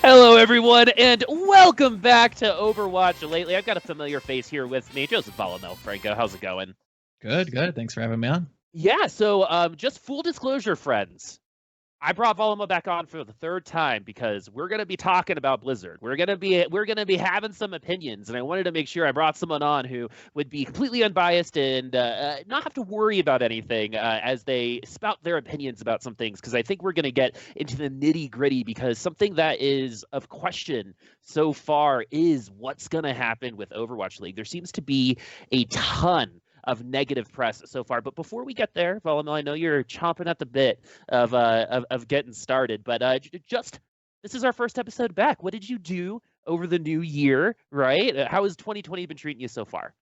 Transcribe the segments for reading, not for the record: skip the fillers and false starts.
Hello, everyone, and welcome back to Overwatch Lately. I've got a familiar face here with me, Joseph Volamel. Franco, how's it going? Good, good. Thanks for having me on. Yeah, so just full disclosure, friends. I brought Volamel back on for the third time because we're gonna be talking about Blizzard. We're gonna be having some opinions, and I wanted to make sure I brought someone on who would be completely unbiased and not have to worry about anything as they spout their opinions about some things. Because I think we're gonna get into the nitty gritty. Because something that is of question so far is what's gonna happen with Overwatch League. There seems to be a ton of negative press so far. But before we get there, Volamel, I know you're chomping at the bit of getting started. But just this is our first episode back. What did you do over the new year? Right? How has 2020 been treating you so far?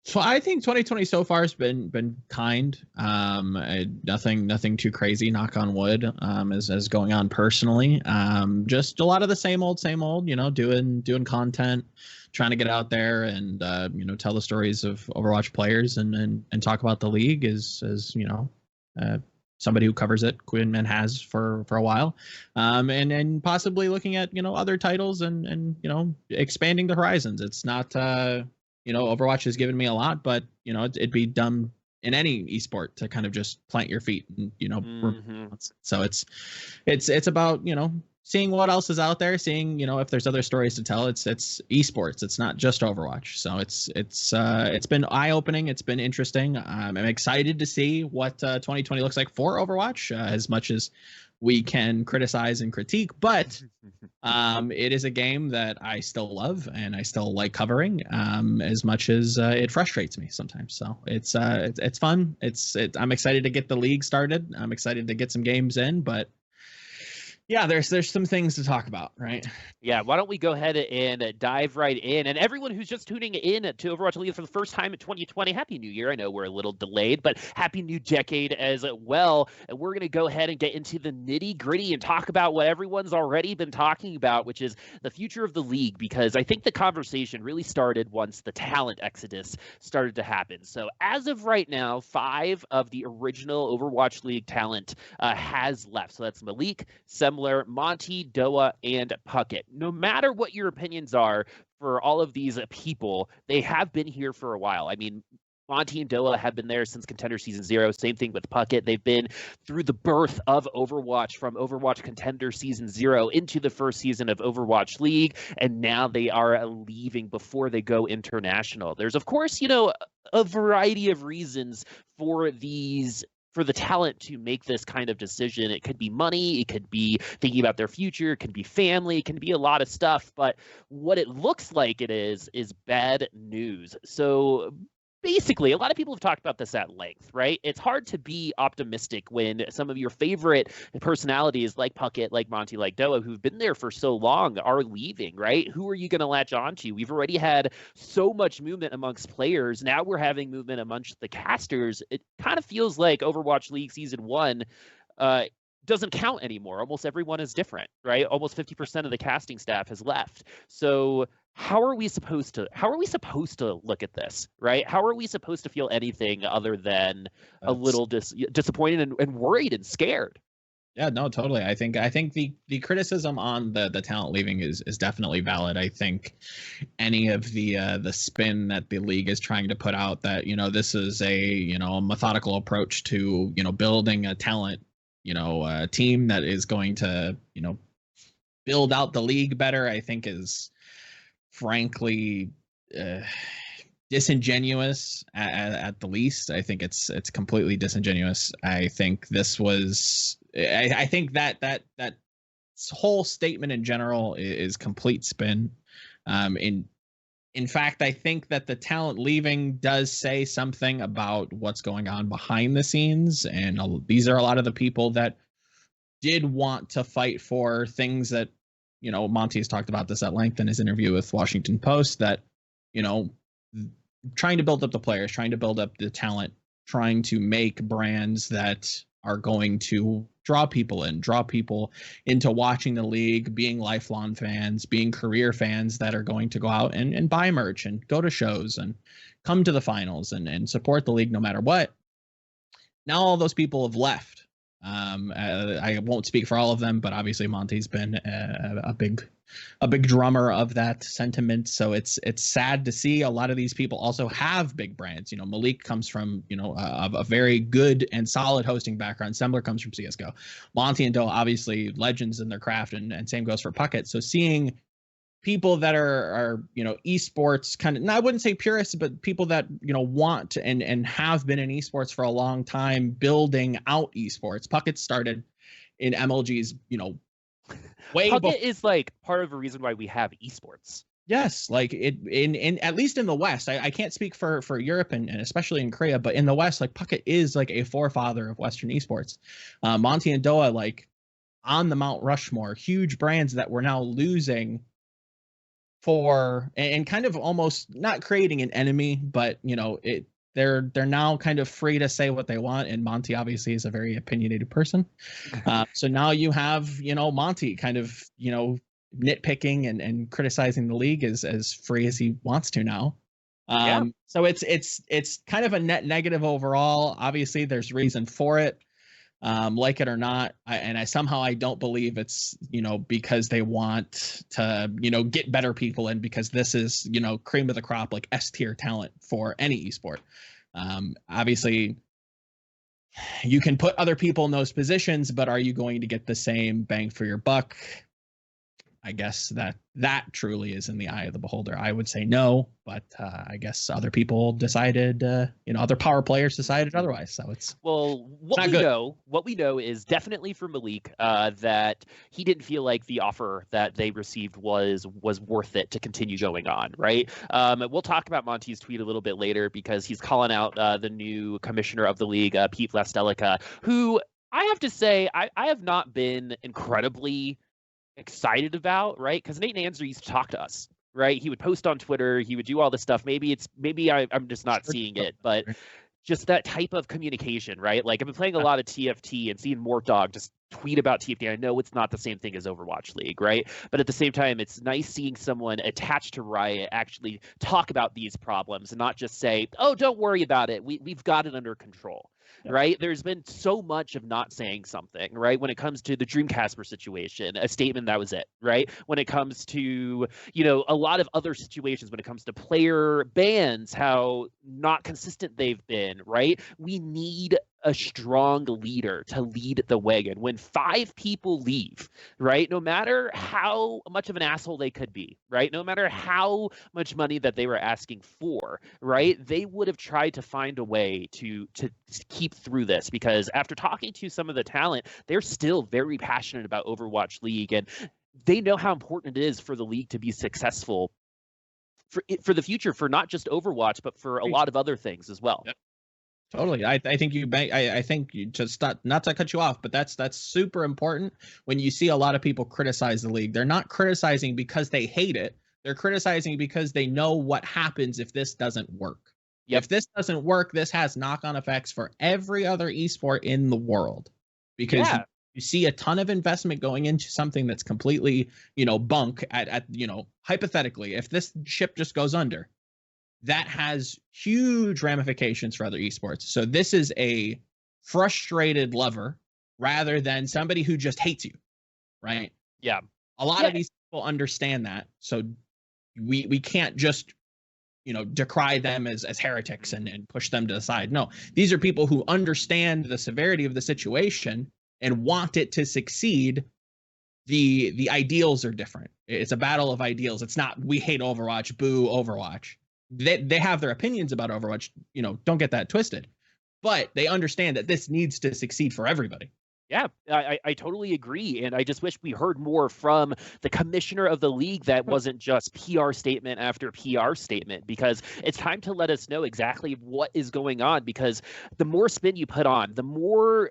So I think 2020 so far has been kind. Nothing too crazy. Knock on wood. As going on personally. Just a lot of the same old. You know, doing content, trying to get out there and tell the stories of Overwatch players and talk about the league as somebody who covers it, Quinn, and has for a while, and possibly looking at other titles and expanding the horizons. It's not Overwatch has given me a lot, but it'd be dumb in any esport to kind of just plant your feet and so it's about seeing what else is out there, seeing if there's other stories to tell. It's esports, it's not just Overwatch. So it's been eye-opening, it's been interesting. I'm excited to see what 2020 looks like for Overwatch, as much as we can criticize and critique, but it is a game that I still love and I still like covering, as much as it frustrates me sometimes. So it's fun. I'm excited to get the league started. I'm excited to get some games in, but yeah, there's some things to talk about, right? Yeah, why don't we go ahead and dive right in? And everyone who's just tuning in to Overwatch League for the first time in 2020, Happy New Year. I know we're a little delayed, but Happy New Decade as well. And we're going to go ahead and get into the nitty gritty and talk about what everyone's already been talking about, which is the future of the league, because I think the conversation really started once the talent exodus started to happen. So as of right now, 5 of the original Overwatch League talent has left. So that's Malik, Semler, Monty, Doa, and Puckett. No matter what your opinions are for all of these people, they have been here for a while. I mean, Monty and Doa have been there since Contender Season 0. Same thing with Puckett. They've been through the birth of Overwatch, from Overwatch Contender Season 0 into the first season of Overwatch League, and now they are leaving before they go international. There's, of course, a variety of reasons for the talent to make this kind of decision. It could be money, it could be thinking about their future, it could be family, it can be a lot of stuff, but what it looks like it is bad news. So basically, a lot of people have talked about this at length, right? It's hard to be optimistic when some of your favorite personalities like Puckett, like Monty, like Doa, who've been there for so long, are leaving, right? Who are you going to latch onto? We've already had so much movement amongst players. Now we're having movement amongst the casters. It kind of feels like Overwatch League Season 1 doesn't count anymore. Almost everyone is different, right? Almost 50% of the casting staff has left. So how are we supposed to look at this, right? How are we supposed to feel anything other than a little disappointed and worried and scared? Yeah, no, totally. I think the criticism on the talent leaving is definitely valid. I think any of the spin that the league is trying to put out that this is a methodical approach to building a talent team that is going to build out the league better, I think is frankly disingenuous at the least. I think it's completely disingenuous. I think this was I think that whole statement in general is complete spin. In fact, I think that the talent leaving does say something about what's going on behind the scenes, and these are a lot of the people that did want to fight for things that Monty has talked about this at length in his interview with Washington Post, that trying to build up the players, trying to build up the talent, trying to make brands that are going to draw people into watching the league, being lifelong fans, being career fans that are going to go out and buy merch and go to shows and come to the finals and support the league no matter what. Now all those people have left. I won't speak for all of them, but obviously Monty's been a big drummer of that sentiment. So it's sad to see a lot of these people also have big brands. You know, Malik comes from, you know, a very good and solid hosting background. Sembler comes from CSGO. Monty and Doe, obviously legends in their craft, and same goes for Puckett. So seeing people that are you know, esports kind of, I wouldn't say purists, but people that, you know, want and have been in esports for a long time, building out esports. Puckett started in MLG's, you know, way Puckett is like part of the reason why we have esports. Yes, like it in at least in the West. I can't speak for Europe and especially in Korea, but in the West, like Puckett is like a forefather of Western esports. Monty and Doa, like on the Mount Rushmore, huge brands that we're now losing for, and kind of almost not creating an enemy, but you know, they're now kind of free to say what they want, and Monty obviously is a very opinionated person. So now you have, you know, Monty kind of, you know, nitpicking and criticizing the league as free as he wants to now. So it's kind of a net negative overall. Obviously there's reason for it. Like it or not, I somehow don't believe it's, you know, because they want to, you know, get better people in, because this is, you know, cream of the crop, like S tier talent for any esport. Obviously you can put other people in those positions, but are you going to get the same bang for your buck? I guess that truly is in the eye of the beholder. I would say no, but I guess other people decided, you know, other power players decided otherwise. So it's what we know is definitely for Malik that he didn't feel like the offer that they received was worth it to continue going on, right? We'll talk about Monty's tweet a little bit later, because he's calling out the new commissioner of the league, Pete Vlastelica, who I have to say I have not been incredibly excited about, right? Because Nate Nanzer used to talk to us, right? He would post on Twitter, he would do all this stuff. Maybe I'm just not seeing it, but just that type of communication, right? Like I've been playing a lot of TFT and seeing Mortdog just tweet about TFT. I know it's not the same thing as Overwatch League, right? But at the same time, it's nice seeing someone attached to Riot actually talk about these problems and not just say, oh, don't worry about it, we've got it under control. Right? There's been so much of not saying something, right? When it comes to the Dreamcasper situation, a statement, that was it, right? When it comes to, you know, a lot of other situations, when it comes to player bans, how not consistent they've been, right? We need a strong leader to lead the wagon. When 5 people leave, right, no matter how much of an asshole they could be, right, no matter how much money that they were asking for, right, they would have tried to find a way to keep through this, because after talking to some of the talent, they're still very passionate about Overwatch League, and they know how important it is for the league to be successful for the future, for not just Overwatch, but for a lot of other things as well. Yep. Totally. I think I think you just not to cut you off, but that's super important. When you see a lot of people criticize the league, they're not criticizing because they hate it. They're criticizing because they know what happens if this doesn't work. Yep. If this doesn't work, this has knock-on effects for every other esport in the world, because you see a ton of investment going into something that's completely, you know, bunk at you know, hypothetically, if this ship just goes under, that has huge ramifications for other esports. So this is a frustrated lover rather than somebody who just hates you, right? Yeah. A lot of these people understand that. So we can't just, you know, decry them as heretics and push them to the side. No, these are people who understand the severity of the situation and want it to succeed. The ideals are different. It's a battle of ideals. It's not, we hate Overwatch, boo Overwatch. They have their opinions about Overwatch, you know, don't get that twisted, but they understand that this needs to succeed for everybody. Yeah, I totally agree. And I just wish we heard more from the commissioner of the league that wasn't just PR statement after PR statement, because it's time to let us know exactly what is going on, because the more spin you put on, the more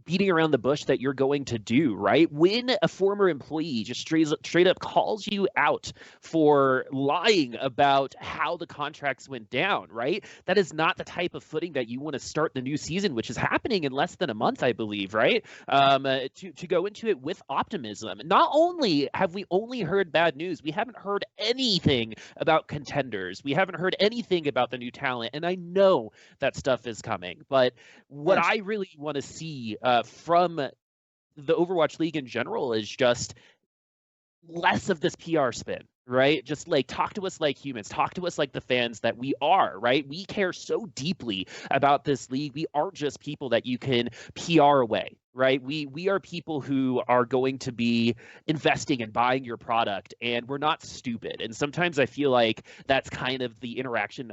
beating around the bush that you're going to do, right? When a former employee just straight up calls you out for lying about how the contracts went down, right? That is not the type of footing that you want to start the new season, which is happening in less than a month, I believe, right? To go into it with optimism. Not only have we only heard bad news, we haven't heard anything about contenders. We haven't heard anything about the new talent, and I know that stuff is coming. But what I really want to see from the Overwatch League in general is just less of this PR spin, right? Just like talk to us like humans, talk to us like the fans that we are, right? We care so deeply about this league. We aren't just people that you can PR away, right? We are people who are going to be investing and buying your product, and we're not stupid. And sometimes I feel like that's kind of the interaction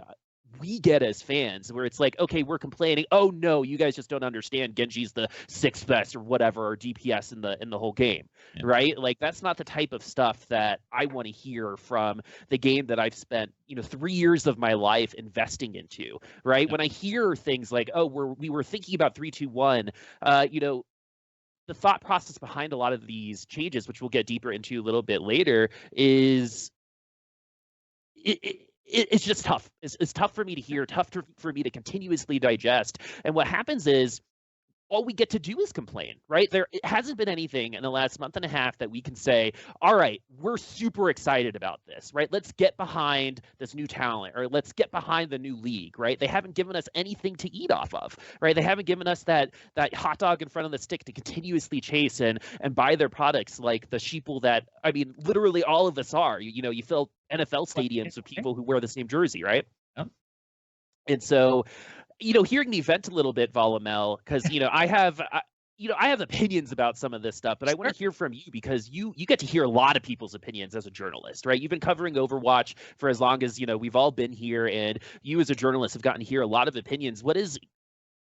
we get as fans, where it's like, okay, we're complaining, oh no, you guys just don't understand, Genji's the sixth best or whatever, or DPS in the whole game. Yeah. Right? Like, that's not the type of stuff that I want to hear from the game that I've spent 3 years of my life investing into, right? Yeah. When I hear things like, oh, we were thinking about 3-2-1, the thought process behind a lot of these changes, which we'll get deeper into a little bit later, is it's just tough. It's tough for me to hear, tough for me to continuously digest. And what happens is all we get to do is complain, right? It hasn't been anything in the last month and a half that we can say, all right, we're super excited about this, right? Let's get behind this new talent, or let's get behind the new league, right? They haven't given us anything to eat off of, right? They haven't given us that hot dog in front of the stick to continuously chase and buy their products like the sheeple that, I mean, literally all of us are. You fill NFL stadiums with people who wear the same jersey, right? Yep. And so, hearing the event a little bit, Volamel, because I have opinions about some of this stuff, but I want to hear from you, because you get to hear a lot of people's opinions as a journalist, right? You've been covering Overwatch for as long as we've all been here, and you as a journalist have gotten to hear a lot of opinions.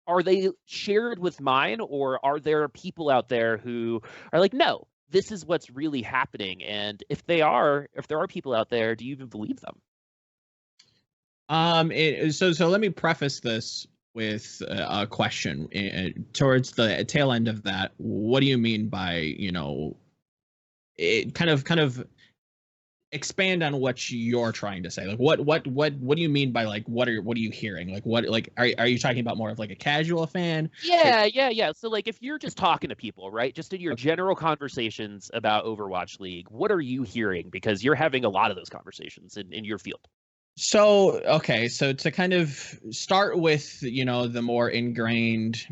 Are they shared with mine, or are there people out there who are like, no, this is what's really happening? And if there are people out there, do you even believe them? So let me preface this with a question towards the tail end of that. What do you mean by, it kind of expand on what you're trying to say? Like, what do you mean by, like, what are you hearing? Like, are you talking about more of like a casual fan? Yeah. So, like, if you're just talking to people, right, just in your general conversations about Overwatch League, what are you hearing? Because you're having a lot of those conversations in your field. So to kind of start with, the more ingrained,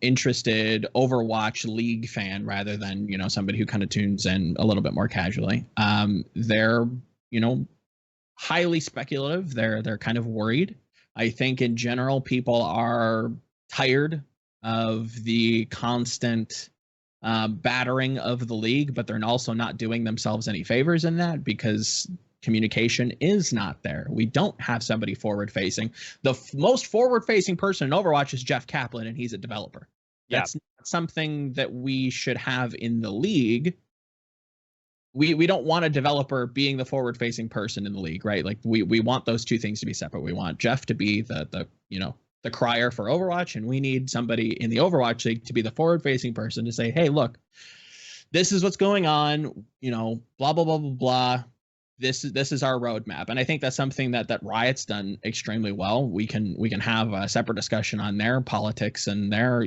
interested Overwatch League fan, rather than, somebody who kind of tunes in a little bit more casually. They're, highly speculative. They're kind of worried. I think in general, people are tired of the constant battering of the league, but they're also not doing themselves any favors in that, because communication is not there. We don't have somebody forward facing. The most forward facing person in Overwatch is Jeff Kaplan, and he's a developer. That's not something that we should have in the league. We don't want a developer being the forward facing person in the league, right? Like, we want those two things to be separate. We want Jeff to be the crier for Overwatch, and we need somebody in the Overwatch League to be the forward facing person to say, hey, look, this is what's going on, blah blah blah blah blah. This is our roadmap. And I think that's something that Riot's done extremely well. We can have a separate discussion on their politics and their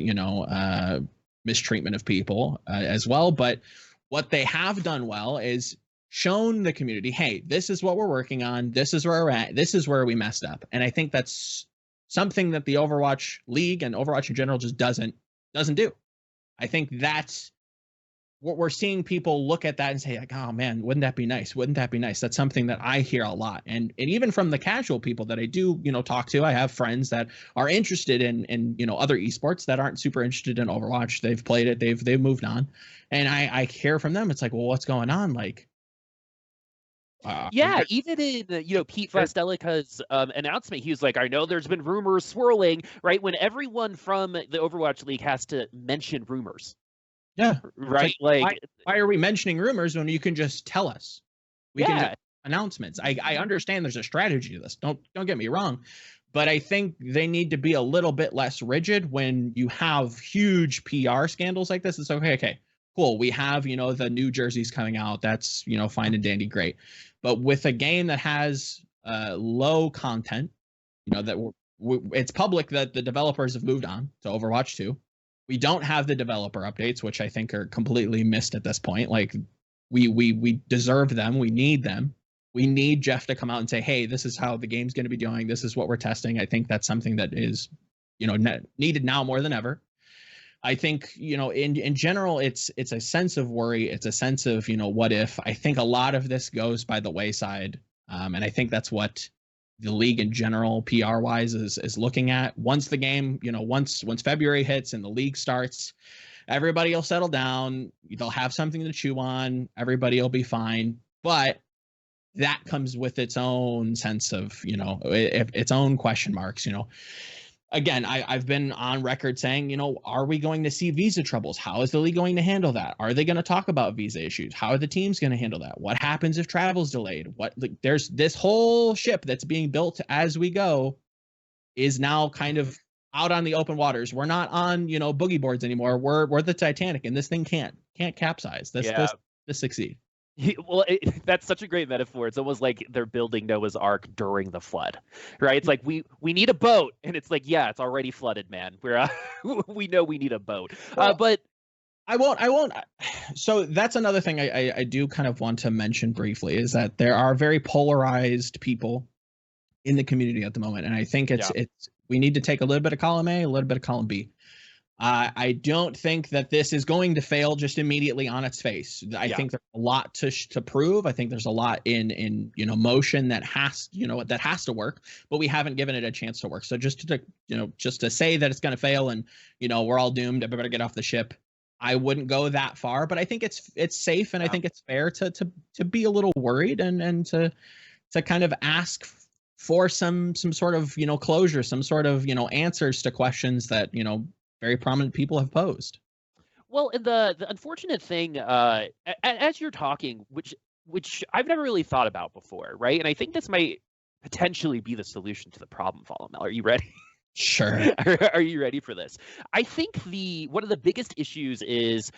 mistreatment of people as well. But what they have done well is shown the community, hey, this is what we're working on. This is where we're at. This is where we messed up. And I think that's something that the Overwatch League and Overwatch in general just doesn't do. I think that's what we're seeing. People look at that and say, like, oh man, wouldn't that be nice? Wouldn't that be nice? That's something that I hear a lot. And even from the casual people that I do, talk to, I have friends that are interested in other esports that aren't super interested in Overwatch. They've played it. They've moved on. And I hear from them. It's like, well, what's going on? Like, even in Pete Frostelica's announcement, he was like, I know there's been rumors swirling, right? When everyone from the Overwatch League has to mention rumors. Yeah. Right. Like why are we mentioning rumors when you can just tell us? We can get announcements. I understand there's a strategy to this. Don't get me wrong. But I think they need to be a little bit less rigid when you have huge PR scandals like this. It's okay, cool. We have, the new jerseys coming out. That's, fine and dandy, great. But with a game that has low content, that it's public that the developers have moved on to Overwatch 2. We don't have the developer updates, which I think are completely missed at this point. Like, we deserve them. We need them. We need Jeff to come out and say, hey, this is how the game's going to be doing. This is what we're testing. I think that's something that is, needed now more than ever. I think, in general, it's a sense of worry. It's a sense of, what if. I think a lot of this goes by the wayside. And I think that's what the league in general, PR wise, is looking at. Once the game, once February hits and the league starts, everybody will settle down. They'll have something to chew on. Everybody will be fine. But that comes with its own sense of, its own question marks. Again, I've been on record saying, are we going to see visa troubles? How is the league going to handle that? Are they going to talk about visa issues? How are the teams going to handle that? What happens if travel's delayed? There's this whole ship that's being built as we go is now kind of out on the open waters. We're not on, boogie boards anymore. We're the Titanic, and this thing can't capsize. This succeed. Well, that's such a great metaphor. It's almost like they're building Noah's Ark during the flood, right? It's like we need a boat, and it's like, yeah, it's already flooded, man. We know we need a boat, but I won't. So that's another thing I do kind of want to mention briefly is that there are very polarized people in the community at the moment, and I think it's we need to take a little bit of column A, a little bit of column B. I don't think that this is going to fail just immediately on its face. I think there's a lot to prove. I think there's a lot in motion that has to work, but we haven't given it a chance to work. So just to say that it's going to fail and we're all doomed, everybody get off the ship, I wouldn't go that far. But I think it's safe, and I think it's fair to be a little worried and to kind of ask for some sort of closure, some sort of answers to questions that very prominent people have posed. Well, the unfortunate thing, as you're talking, which I've never really thought about before, right? And I think this might potentially be the solution to the problem, Volamel. Are you ready? Sure. Are you ready for this? I think one of the biggest issues is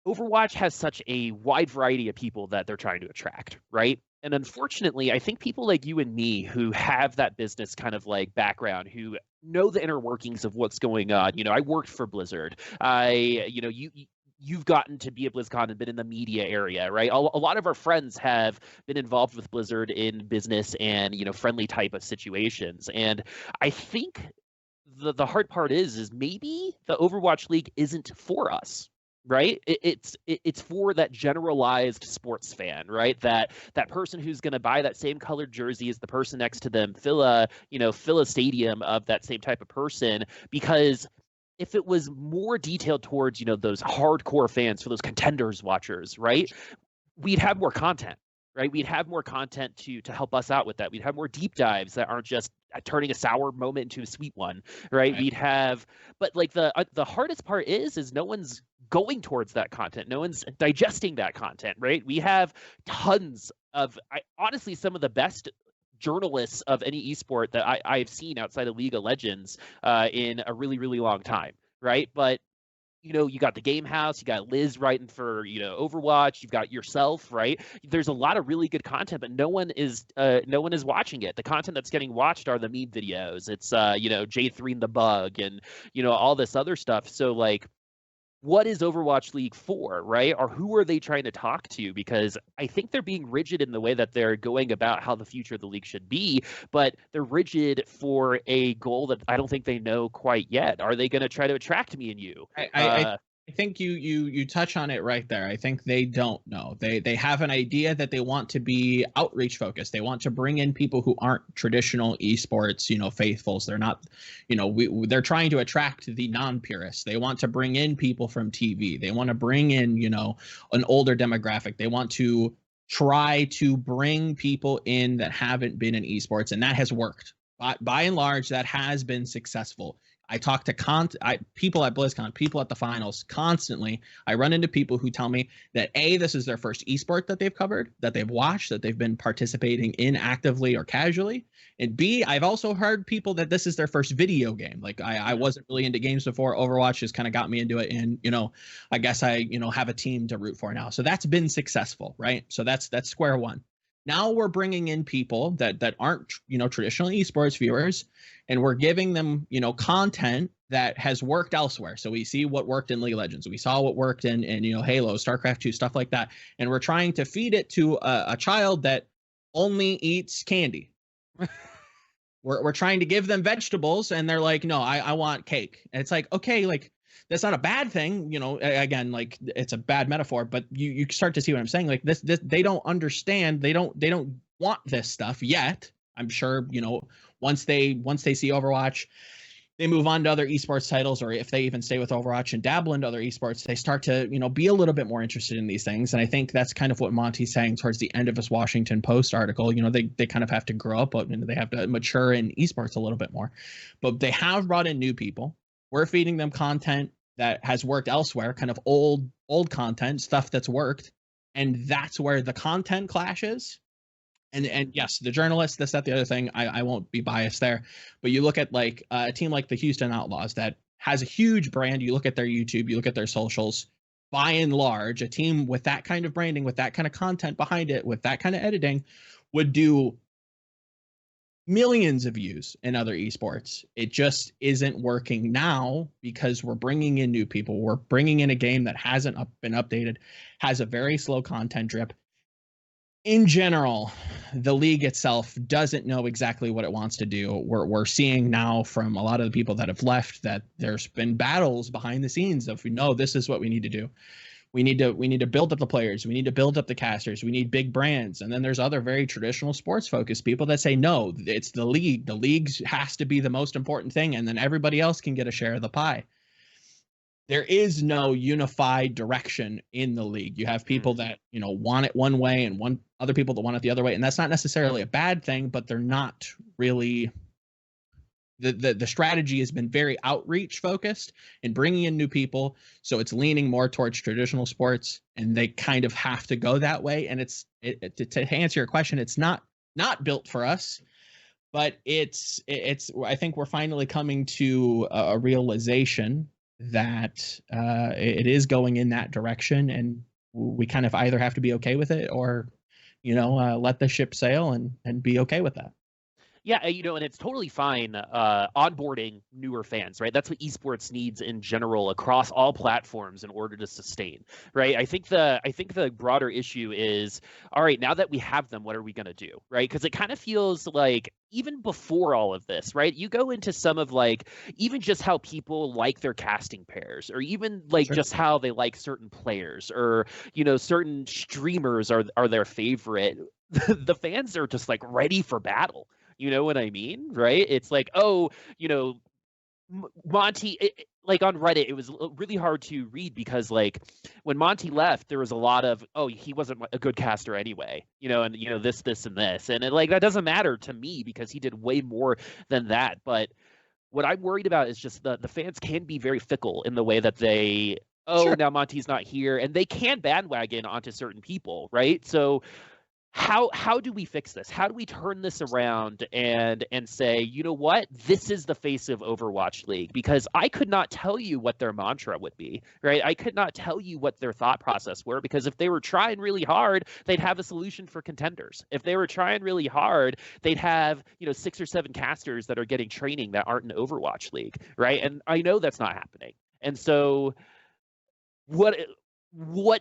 Overwatch has such a wide variety of people that they're trying to attract, right? And unfortunately, I think people like you and me who have that business kind of like background, who know the inner workings of what's going on. I worked for Blizzard. You've gotten to be at BlizzCon and been in the media area, right? A lot of our friends have been involved with Blizzard in business and, friendly type of situations. And I think the hard part is maybe the Overwatch League isn't for us. Right, it's for that generalized sports fan, right? That person who's going to buy that same colored jersey as the person next to them, fill a stadium of that same type of person. Because if it was more detailed towards those hardcore fans, for those contenders watchers, right, we'd have more content. Right, we'd have more content to help us out with that. We'd have more deep dives that aren't just turning a sour moment into a sweet one, right? We'd have, but like the hardest part is no one's going towards that content. No one's digesting that content, right? We have tons of, honestly, some of the best journalists of any esport that I've seen outside of League of Legends in a really, really long time, right? But you got the Game House, you got Liz writing for, Overwatch, you've got yourself, right? There's a lot of really good content, but no one is watching it. The content that's getting watched are the meme videos. It's, J3 and the Bug and, all this other stuff. So like, what is Overwatch League for, right? Or who are they trying to talk to? Because I think they're being rigid in the way that they're going about how the future of the league should be, but they're rigid for a goal that I don't think they know quite yet. Are they going to try to attract me and you? I think you touch on it right there. I think they don't know. They have an idea that they want to be outreach focused. They want to bring in people who aren't traditional esports, faithfuls. They're not, they're trying to attract the non-purists. They want to bring in people from TV. They want to bring in, an older demographic. They want to try to bring people in that haven't been in esports, and that has worked. By and large, that has been successful. I talk to people at BlizzCon, people at the finals constantly. I run into people who tell me that A, this is their first esport that they've covered, that they've watched, that they've been participating in actively or casually. And B, I've also heard people that this is their first video game. Like I wasn't really into games before. Overwatch has kind of got me into it. And, I guess I, have a team to root for now. So that's been successful, right? So that's square one. Now we're bringing in people that aren't, traditional esports viewers, and we're giving them, content that has worked elsewhere. So we see what worked in League of Legends. We saw what worked in Halo, StarCraft 2, stuff like that. And we're trying to feed it to a child that only eats candy. We're trying to give them vegetables, and they're like, no, I want cake. And it's like, okay, like that's not a bad thing, you know. Again, like it's a bad metaphor, but you start to see what I'm saying. Like this they don't understand. They don't want this stuff yet. I'm sure, you know, once they see Overwatch, they move on to other esports titles, or if they even stay with Overwatch and dabble into other esports, they start to, you know, be a little bit more interested in these things. And I think that's kind of what Monty's saying towards the end of his Washington Post article. You know, they kind of have to grow up, but they have to mature in esports a little bit more. But they have brought in new people. We're feeding them content that has worked elsewhere, kind of old content, stuff that's worked. And that's where the content clashes. And yes, the journalists, this, that, the other thing, I won't be biased there. But you look at like a team like the Houston Outlaws that has a huge brand. You look at their YouTube, you look at their socials. By and large, a team with that kind of branding, with that kind of content behind it, with that kind of editing, would do millions of views in other esports. It just isn't working now because we're bringing in new people. We're bringing in a game that hasn't been updated, has a very slow content drip. In general, the league itself doesn't know exactly what it wants to do. We're seeing now from a lot of the people that have left that there's been battles behind the scenes of, no, this is what we need to do. We need to build up the players. We need to build up the casters. We need big brands. And then there's other very traditional sports focused people that say, no, it's the league. The league has to be the most important thing. And then everybody else can get a share of the pie. There is no unified direction in the league. You have people that, you know, want it one way and other people that want it the other way. And that's not necessarily a bad thing, but they're not really, the strategy has been very outreach focused and bringing in new people. So it's leaning more towards traditional sports, and they kind of have to go that way. And to answer your question, it's not built for us, but it's I think we're finally coming to a realization that it is going in that direction, and we kind of either have to be okay with it or, you know, let the ship sail and be okay with that. Yeah, you know, and it's totally fine onboarding newer fans, right? That's what esports needs in general across all platforms in order to sustain, right? I think the broader issue is, all right, now that we have them, what are we going to do, right? Because it kind of feels like even before all of this, right? You go into some of like even just how people like their casting pairs, or even like just how they like certain players, or, you know, certain streamers are their favorite. The fans are just like ready for battle. You know what I mean? Right? It's like, oh, you know, Monty, like on Reddit, it was really hard to read because like when Monty left, there was a lot of, oh, he wasn't a good caster anyway, you know, and, you know, this, and this. And like, that doesn't matter to me because he did way more than that. But what I'm worried about is just the fans can be very fickle in the way that they, now Monty's not here, and they can bandwagon onto certain people, right? So how do we fix this? How do we turn this around and say, you know what, this is the face of Overwatch League? Because I could not tell you what their mantra would be, right? I could not tell you what their thought process were, because if they were trying really hard, they'd have a solution for contenders. If they were trying really hard, they'd have, you know, 6 or 7 casters that are getting training that aren't in Overwatch League, right? And I know that's not happening. And so what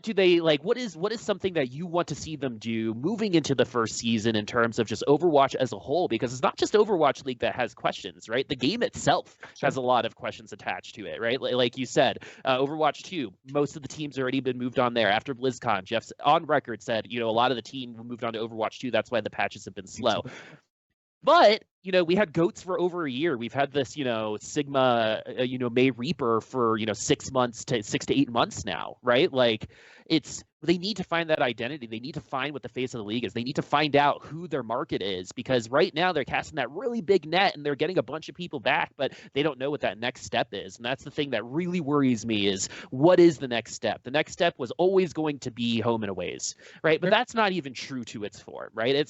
do they like? What is something that you want to see them do moving into the first season in terms of just Overwatch as a whole? Because it's not just Overwatch League that has questions, right? The game itself has a lot of questions attached to it, right? Like you said, Overwatch 2, most of the teams already been moved on there after BlizzCon. Jeff's on record said, you know, a lot of the team moved on to Overwatch 2. That's why the patches have been slow. But, you know, we had GOATs for over a year. We've had this, you know, Sigma, you know, May Reaper for, you know, 6 to 8 months now, right? Like, they need to find that identity. They need to find what the face of the league is. They need to find out who their market is, because right now they're casting that really big net and they're getting a bunch of people back, but they don't know what that next step is. And that's the thing that really worries me is, what is the next step? The next step was always going to be home and aways, right? But that's not even true to its form, right?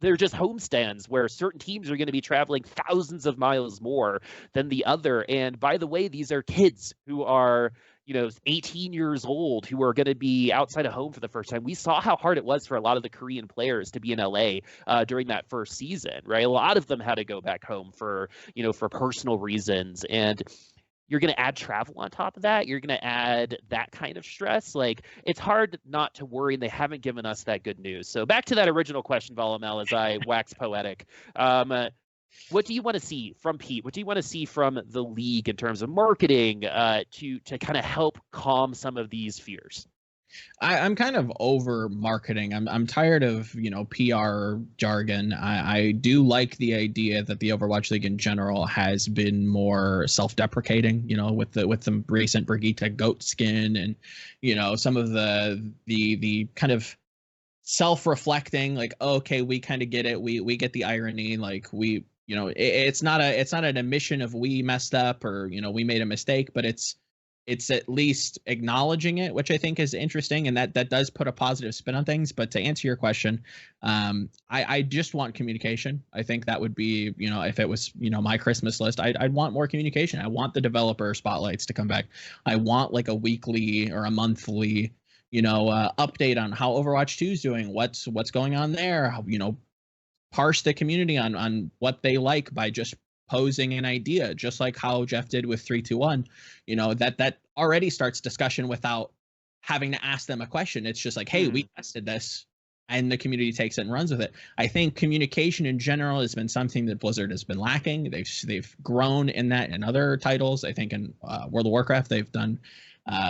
They're just homestands where certain teams are going to be traveling thousands of miles more than the other. And by the way, these are kids who are, you know, 18 years old, who are going to be outside of home for the first time. We saw how hard it was for a lot of the Korean players to be in LA during that first season, right? A lot of them had to go back home for, you know, for personal reasons. And you're going to add travel on top of that. You're going to add that kind of stress. Like, it's hard not to worry, and they haven't given us that good news. So back to that original question, Volamel, as I wax poetic. What do you want to see from Pete? What do you want to see from the league in terms of marketing to kind of help calm some of these fears? I'm kind of over marketing. I'm tired of, PR jargon. I do like the idea that the Overwatch League in general has been more self-deprecating, with the recent Brigitte goat skin, and some of the kind of self-reflecting, like, okay, we kind of get it. We get the irony, like it's not an admission of we messed up, or we made a mistake, but it's at least acknowledging it, which I think is interesting, and that does put a positive spin on things. But to answer your question, I just want communication. I think that would be, if it was, my Christmas list, I'd want more communication. I want the developer spotlights to come back. I want like a weekly or a monthly, update on how Overwatch 2 is doing, what's going on there, how, parse the community on what they like by just posing an idea, just like how Jeff did with 321. That already starts discussion without having to ask them a question. It's just like, hey, we tested this, and the community takes it and runs with it. I think communication in general has been something that Blizzard has been lacking. They've grown in that in other titles. I think in World of Warcraft they've done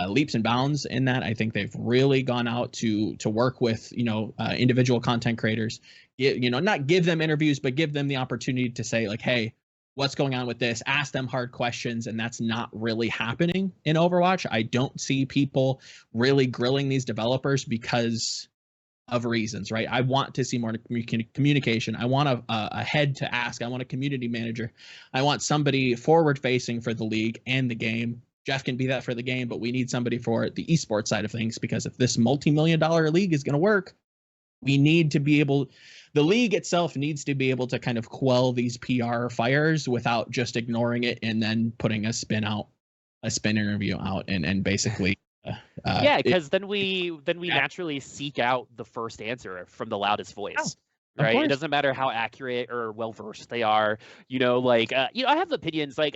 leaps and bounds in that. I think they've really gone out to work with individual content creators, not give them interviews, but give them the opportunity to say, like, hey, what's going on with this? Ask them hard questions, and that's not really happening in Overwatch. I don't see people really grilling these developers because of reasons, right? I want to see more communication. I want a head to ask. I want a community manager. I want somebody forward-facing for the league and the game. Jeff can be that for the game, but we need somebody for the esports side of things, because if this multi-million-dollar league is going to work, we need to be able, the league itself needs to be able to kind of quell these PR fires without just ignoring it and then putting a spin interview out and basically because then we naturally seek out the first answer from the loudest voice. Right. It doesn't matter how accurate or well versed they are. I have opinions. Like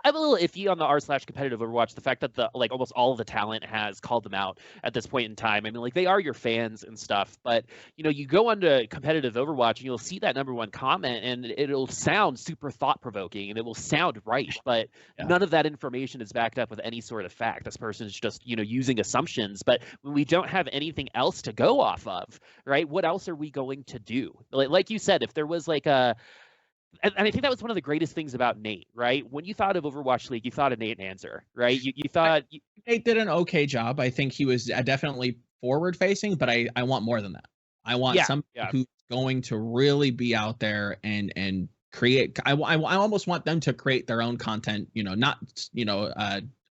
I'm a little iffy on the r/competitive Overwatch. The fact that almost all of the talent has called them out at this point in time. I mean, they are your fans and stuff. But you go onto competitive Overwatch and you'll see that #1 comment, and it'll sound super thought provoking and it will sound right, but none of that information is backed up with any sort of fact. This person is just using assumptions. But when we don't have anything else to go off of, right? What else are we going to do? Like you said, if there was and I think that was one of the greatest things about Nate, right? When you thought of Overwatch League, you thought of Nate Nanzer, right? You thought Nate did an okay job. I think he was definitely forward facing, but I want more than that. I want somebody who's going to really be out there and create. I almost want them to create their own content, not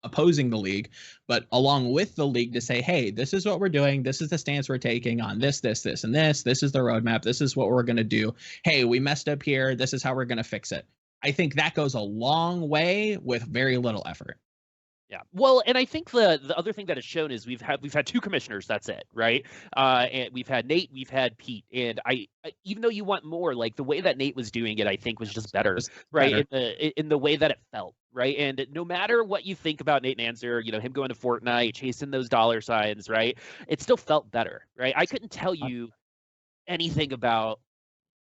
opposing the league, but along with the league, to say, hey, this is what we're doing. This is the stance we're taking on this, and this. This is the roadmap. This is what we're going to do. Hey, we messed up here. This is how we're going to fix it. I think that goes a long way with very little effort. Yeah. Well, and I think the other thing that it's shown is we've had 2 commissioners. That's it, right? And we've had Nate, we've had Pete, and I even though you want more, like the way that Nate was doing it, I think was just better, right? In the way that it felt, right? And no matter what you think about Nate Nanzer, him going to Fortnite, chasing those dollar signs, right? It still felt better, right? I couldn't tell you anything about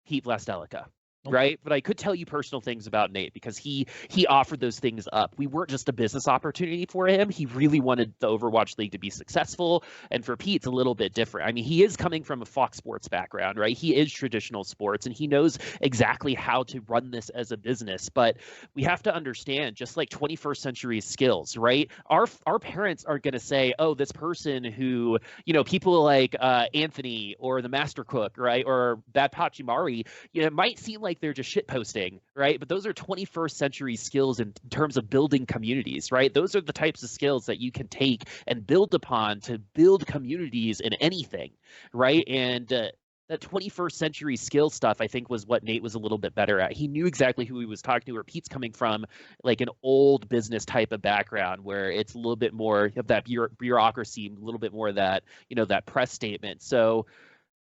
Pete Vlastelica. Right. But I could tell you personal things about Nate, because he offered those things up. We weren't just a business opportunity for him. He really wanted the Overwatch League to be successful. And for Pete, it's a little bit different. I mean, he is coming from a Fox Sports background, right? He is traditional sports, and he knows exactly how to run this as a business. But we have to understand, just like 21st century skills, right? Our parents are going to say, oh, this person who, people like Anthony or the Master Cook, right? Or Bad Pachimari, it might seem like they're just shit posting, right? But those are 21st century skills in terms of building communities, right? Those are the types of skills that you can take and build upon to build communities in anything, right? And that 21st century skill stuff, I think, was what Nate was a little bit better at. He knew exactly who he was talking to, where Pete's coming from like an old business type of background, where it's a little bit more of that bureaucracy, a little bit more of that, that press statement. So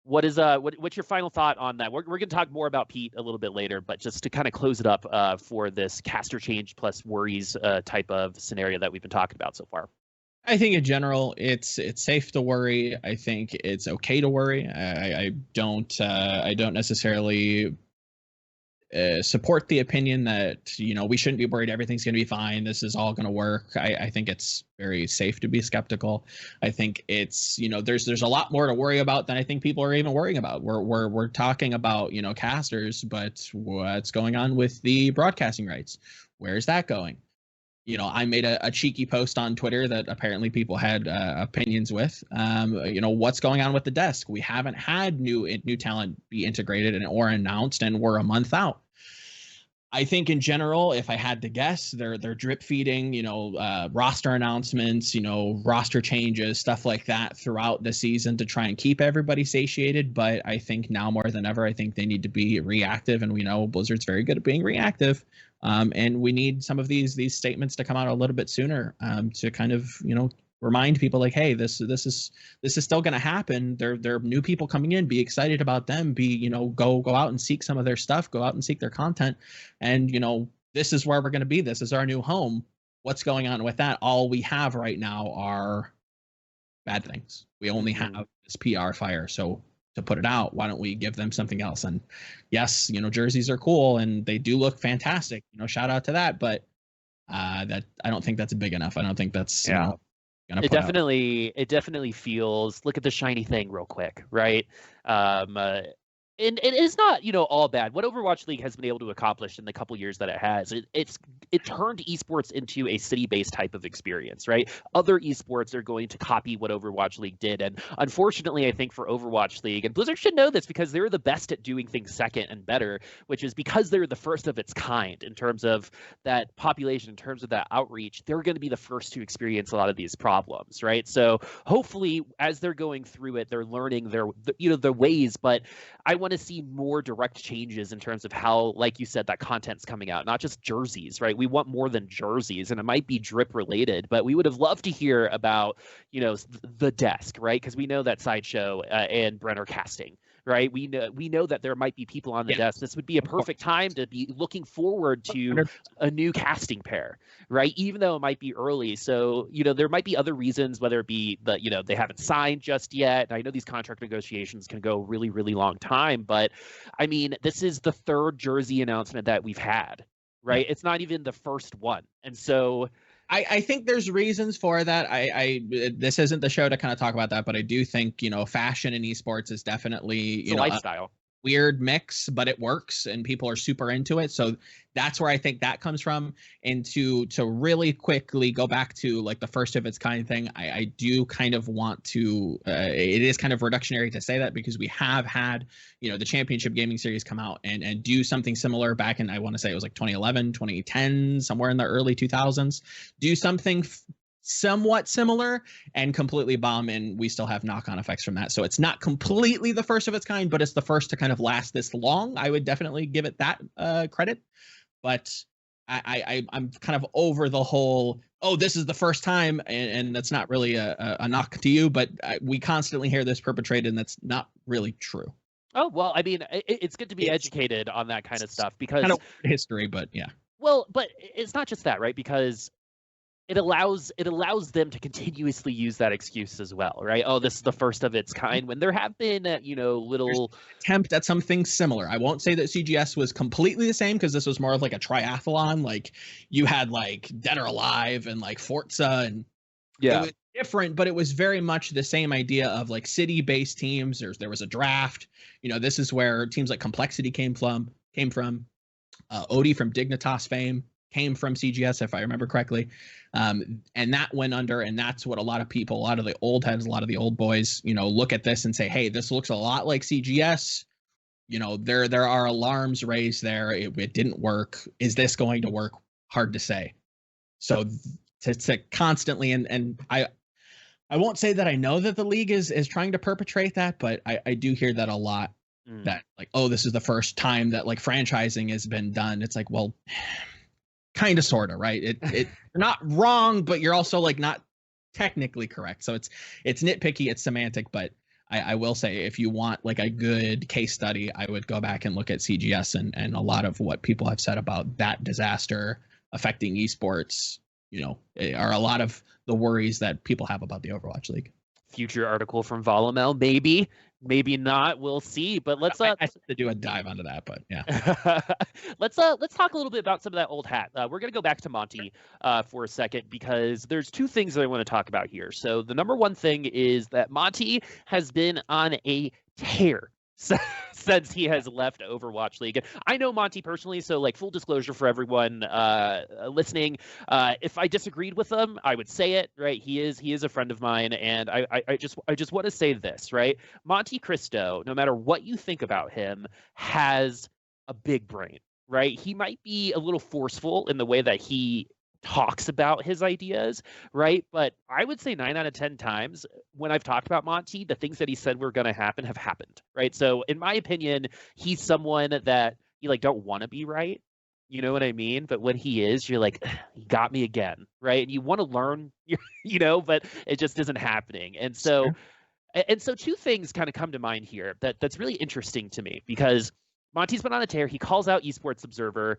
what's your final thought on that? We're going to talk more about Pete a little bit later, but just to kind of close it up for this caster change plus worries type of scenario that we've been talking about so far. I think in general, it's safe to worry. I think it's okay to worry. I don't necessarily support the opinion that, you know, we shouldn't be worried. Everything's going to be fine. This is all going to work. I think it's very safe to be skeptical. I think it's, you know, there's a lot more to worry about than I think people are even worrying about. We're talking about, you know, casters, but what's going on with the broadcasting rights? Where's that going? You know, I made a cheeky post on Twitter that apparently people had opinions with. You know, what's going on with the desk? We haven't had new talent be integrated or announced, and we're a month out. I think in general, if I had to guess, they're drip feeding, you know, roster announcements, you know, roster changes, stuff like that throughout the season to try and keep everybody satiated. But I think now more than ever, I think they need to be reactive, and we know Blizzard's very good at being reactive. And we need some of these statements to come out a little bit sooner to kind of, you know, remind people like, hey, this is still going to happen. There are new people coming in. Be excited about them. You know, go out and seek some of their stuff. Go out and seek their content. And, you know, this is where we're going to be. This is our new home. What's going on with that? All we have right now are bad things. We only have this PR fire. So to put it out, why don't we give them something else? And yes, you know, jerseys are cool and they do look fantastic, you know, shout out to that, but that I don't think that's big enough. I don't think that's, you know, it definitely feels, look at the shiny thing real quick, right? And it's not, you know, all bad. What Overwatch League has been able to accomplish in the couple years that it has, it turned esports into a city-based type of experience, right? Other esports are going to copy what Overwatch League did, and unfortunately, I think for Overwatch League, and Blizzard should know this because they're the best at doing things second and better, which is because they're the first of its kind in terms of that population, in terms of that outreach. They're going to be the first to experience a lot of these problems, right? So hopefully, as they're going through it, they're learning their ways, but I want to see more direct changes in terms of how, like you said, that content's coming out, not just jerseys, right? We want more than jerseys, and it might be drip related, but we would have loved to hear about, you know, the desk, right? Because we know that Sideshow and Brenner casting, right? We know that there might be people on the desk. This would be a perfect time to be looking forward to a new casting pair, right? Even though it might be early. So, you know, there might be other reasons, whether it be that, you know, they haven't signed just yet. And I know these contract negotiations can go really, really long time, but I mean, this is the third jersey announcement that we've had, right? It's not even the first one. And so I think there's reasons for that. This isn't the show to kind of talk about that, but I do think, you know, fashion in esports is definitely, you know, lifestyle. Weird mix, but it works and people are super into it. So that's where I think that comes from. And to really quickly go back to like the first of its kind thing, I do kind of want to, it is kind of reductionary to say that because we have had, you know, the Championship Gaming Series come out and do something similar back in, I want to say it was like 2011, 2010, somewhere in the early 2000s, do something somewhat similar and completely bomb, and we still have knock-on effects from that. So it's not completely the first of its kind, but it's the first to kind of last this long. I would definitely give it that credit, but I'm kind of over the whole, oh, this is the first time, and that's not really a knock to you, but we constantly hear this perpetrated, and that's not really true. Oh, well, I mean, it's good to be educated on that kind of stuff because kind of history, but yeah. Well, but it's not just that, right? Because it allows them to continuously use that excuse as well, right? Oh, this is the first of its kind, when there have been, you know, little attempt at something similar. I won't say that CGS was completely the same because this was more of like a triathlon. Like you had like Dead or Alive and like Forza, and it was different, but it was very much the same idea of like city-based teams. There was a draft. You know, this is where teams like Complexity came from. Odie from Dignitas fame came from CGS, if I remember correctly. And that went under, and that's what a lot of people, a lot of the old heads, a lot of the old boys, you know, look at this and say, hey, this looks a lot like CGS. You know, there are alarms raised there. It didn't work. Is this going to work? Hard to say. So to constantly, and I won't say that I know that the league is trying to perpetrate that, but I do hear that a lot. That like, oh, this is the first time that like franchising has been done. It's like, well, kind of, sort of, right? You're not wrong, but you're also like not technically correct. So it's nitpicky, it's semantic, but I will say if you want like a good case study, I would go back and look at CGS and a lot of what people have said about that disaster affecting esports, you know, are a lot of the worries that people have about the Overwatch League. future article from Volamel, maybe not. We'll see. But let's I have to do a dive onto that, but yeah. let's talk a little bit about some of that old hat. We're gonna go back to Monty for a second because there's two things that I want to talk about here. So the number one thing is that Monty has been on a tear since he has left Overwatch League. I know Monty personally, so like full disclosure for everyone listening, if I disagreed with him, I would say it, right? He is a friend of mine, and I just want to say this, right? Monte Cristo, no matter what you think about him, has a big brain, right? He might be a little forceful in the way that he talks about his ideas, right? But I would say 9 out of 10 times when I've talked about Monty, the things that he said were going to happen have happened, right? So in my opinion, he's someone that you like don't want to be right. You know what I mean? But when he is, you're like, he got me again, right? And you want to learn, but it just isn't happening. And so, two things kind of come to mind here that's really interesting to me because Monty's been on a tear. He calls out Esports Observer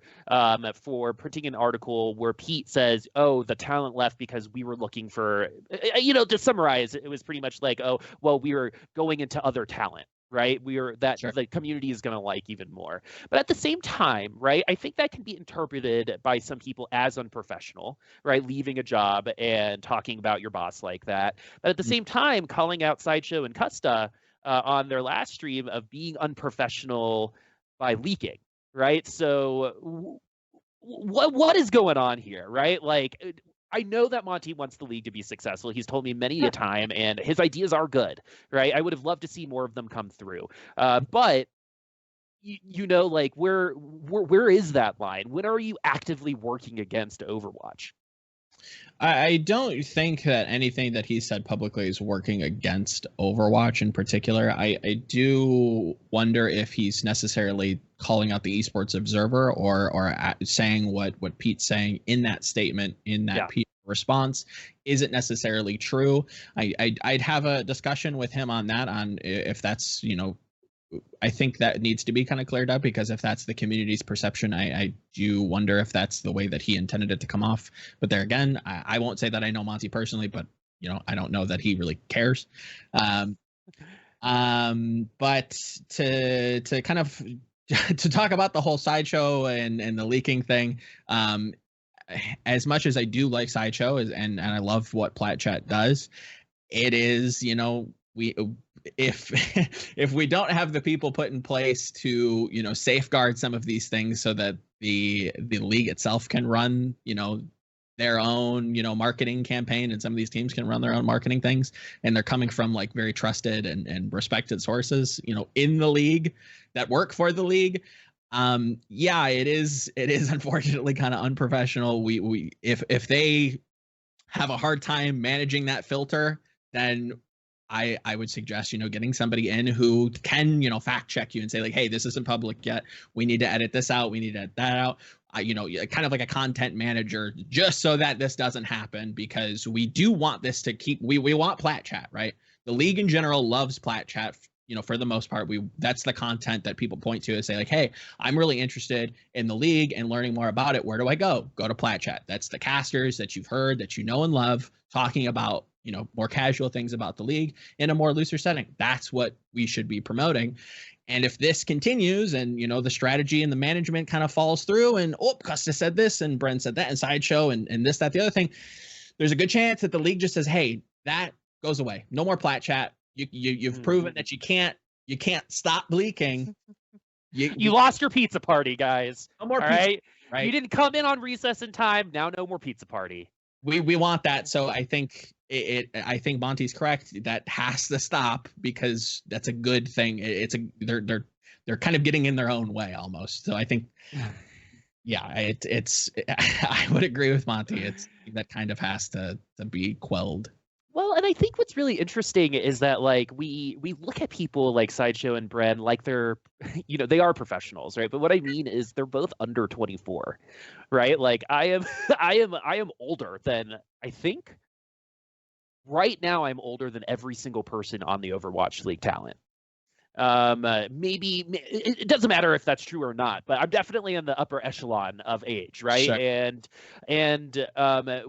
for printing an article where Pete says, oh, the talent left because we were looking for, to summarize, it was pretty much like, oh, well, we were going into other talent, right? Sure. The community is going to like even more. But at the same time, right, I think that can be interpreted by some people as unprofessional, right? Leaving a job and talking about your boss like that. But at the same time, calling out Sideshow and Custa on their last stream of being unprofessional by leaking, right? So what is going on here, right? Like, I know that Monty wants the league to be successful. He's told me many a time, and his ideas are good, right? I would have loved to see more of them come through. But like where is that line? When are you actively working against Overwatch? I don't think that anything that he said publicly is working against Overwatch in particular. I do wonder if he's necessarily calling out the Esports Observer or saying what Pete's saying in that statement, in that Pete response isn't necessarily true. I'd have a discussion with him on that, on if that's, I think that needs to be kind of cleared up, because if that's the community's perception, I do wonder if that's the way that he intended it to come off. But there again, I won't say that I know Monty personally, but I don't know that he really cares. But to kind of to talk about the whole Sideshow and the leaking thing, as much as I do like Sideshow and I love what Plat Chat does, it is, if we don't have the people put in place to safeguard some of these things so that the league itself can run their own marketing campaign, and some of these teams can run their own marketing things, and they're coming from like very trusted and respected sources in the league that work for the league, it is unfortunately kind of unprofessional. We if they have a hard time managing that filter, then I would suggest, getting somebody in who can, fact check you and say like, hey, this isn't public yet. We need to edit this out. We need to edit that out. Kind of like a content manager, just so that this doesn't happen, because we do want this to keep, we want Plat Chat, right? The league in general loves Plat Chat. For the most part, that's the content that people point to and say like, hey, I'm really interested in the league and learning more about it. Where do I go? Go to Plat Chat. That's the casters that you've heard, that and love, talking about more casual things about the league in a more looser setting. That's what we should be promoting. And if this continues and, the strategy and the management kind of falls through and, Custa said this and Brent said that and Sideshow and this, that, the other thing, there's a good chance that the league just says, hey, that goes away. No more Plat Chat. You've proven that you can't stop leaking. You lost your pizza party, guys. No more pizza, right? You didn't come in on recess in time. Now no more pizza party. We want that. So I think I think Monty's correct. That has to stop, because that's a good thing. They're kind of getting in their own way almost. So I think, it's I would agree with Monty. That kind of has to be quelled. Well, and I think what's really interesting is that like we look at people like Sideshow and Bren like they're, they are professionals, right? But what I mean is they're both under 24, right? Like I am older than, I think right now I'm older than every single person on the Overwatch League talent. Maybe it doesn't matter if that's true or not, but I'm definitely in the upper echelon of age, right? Sure. And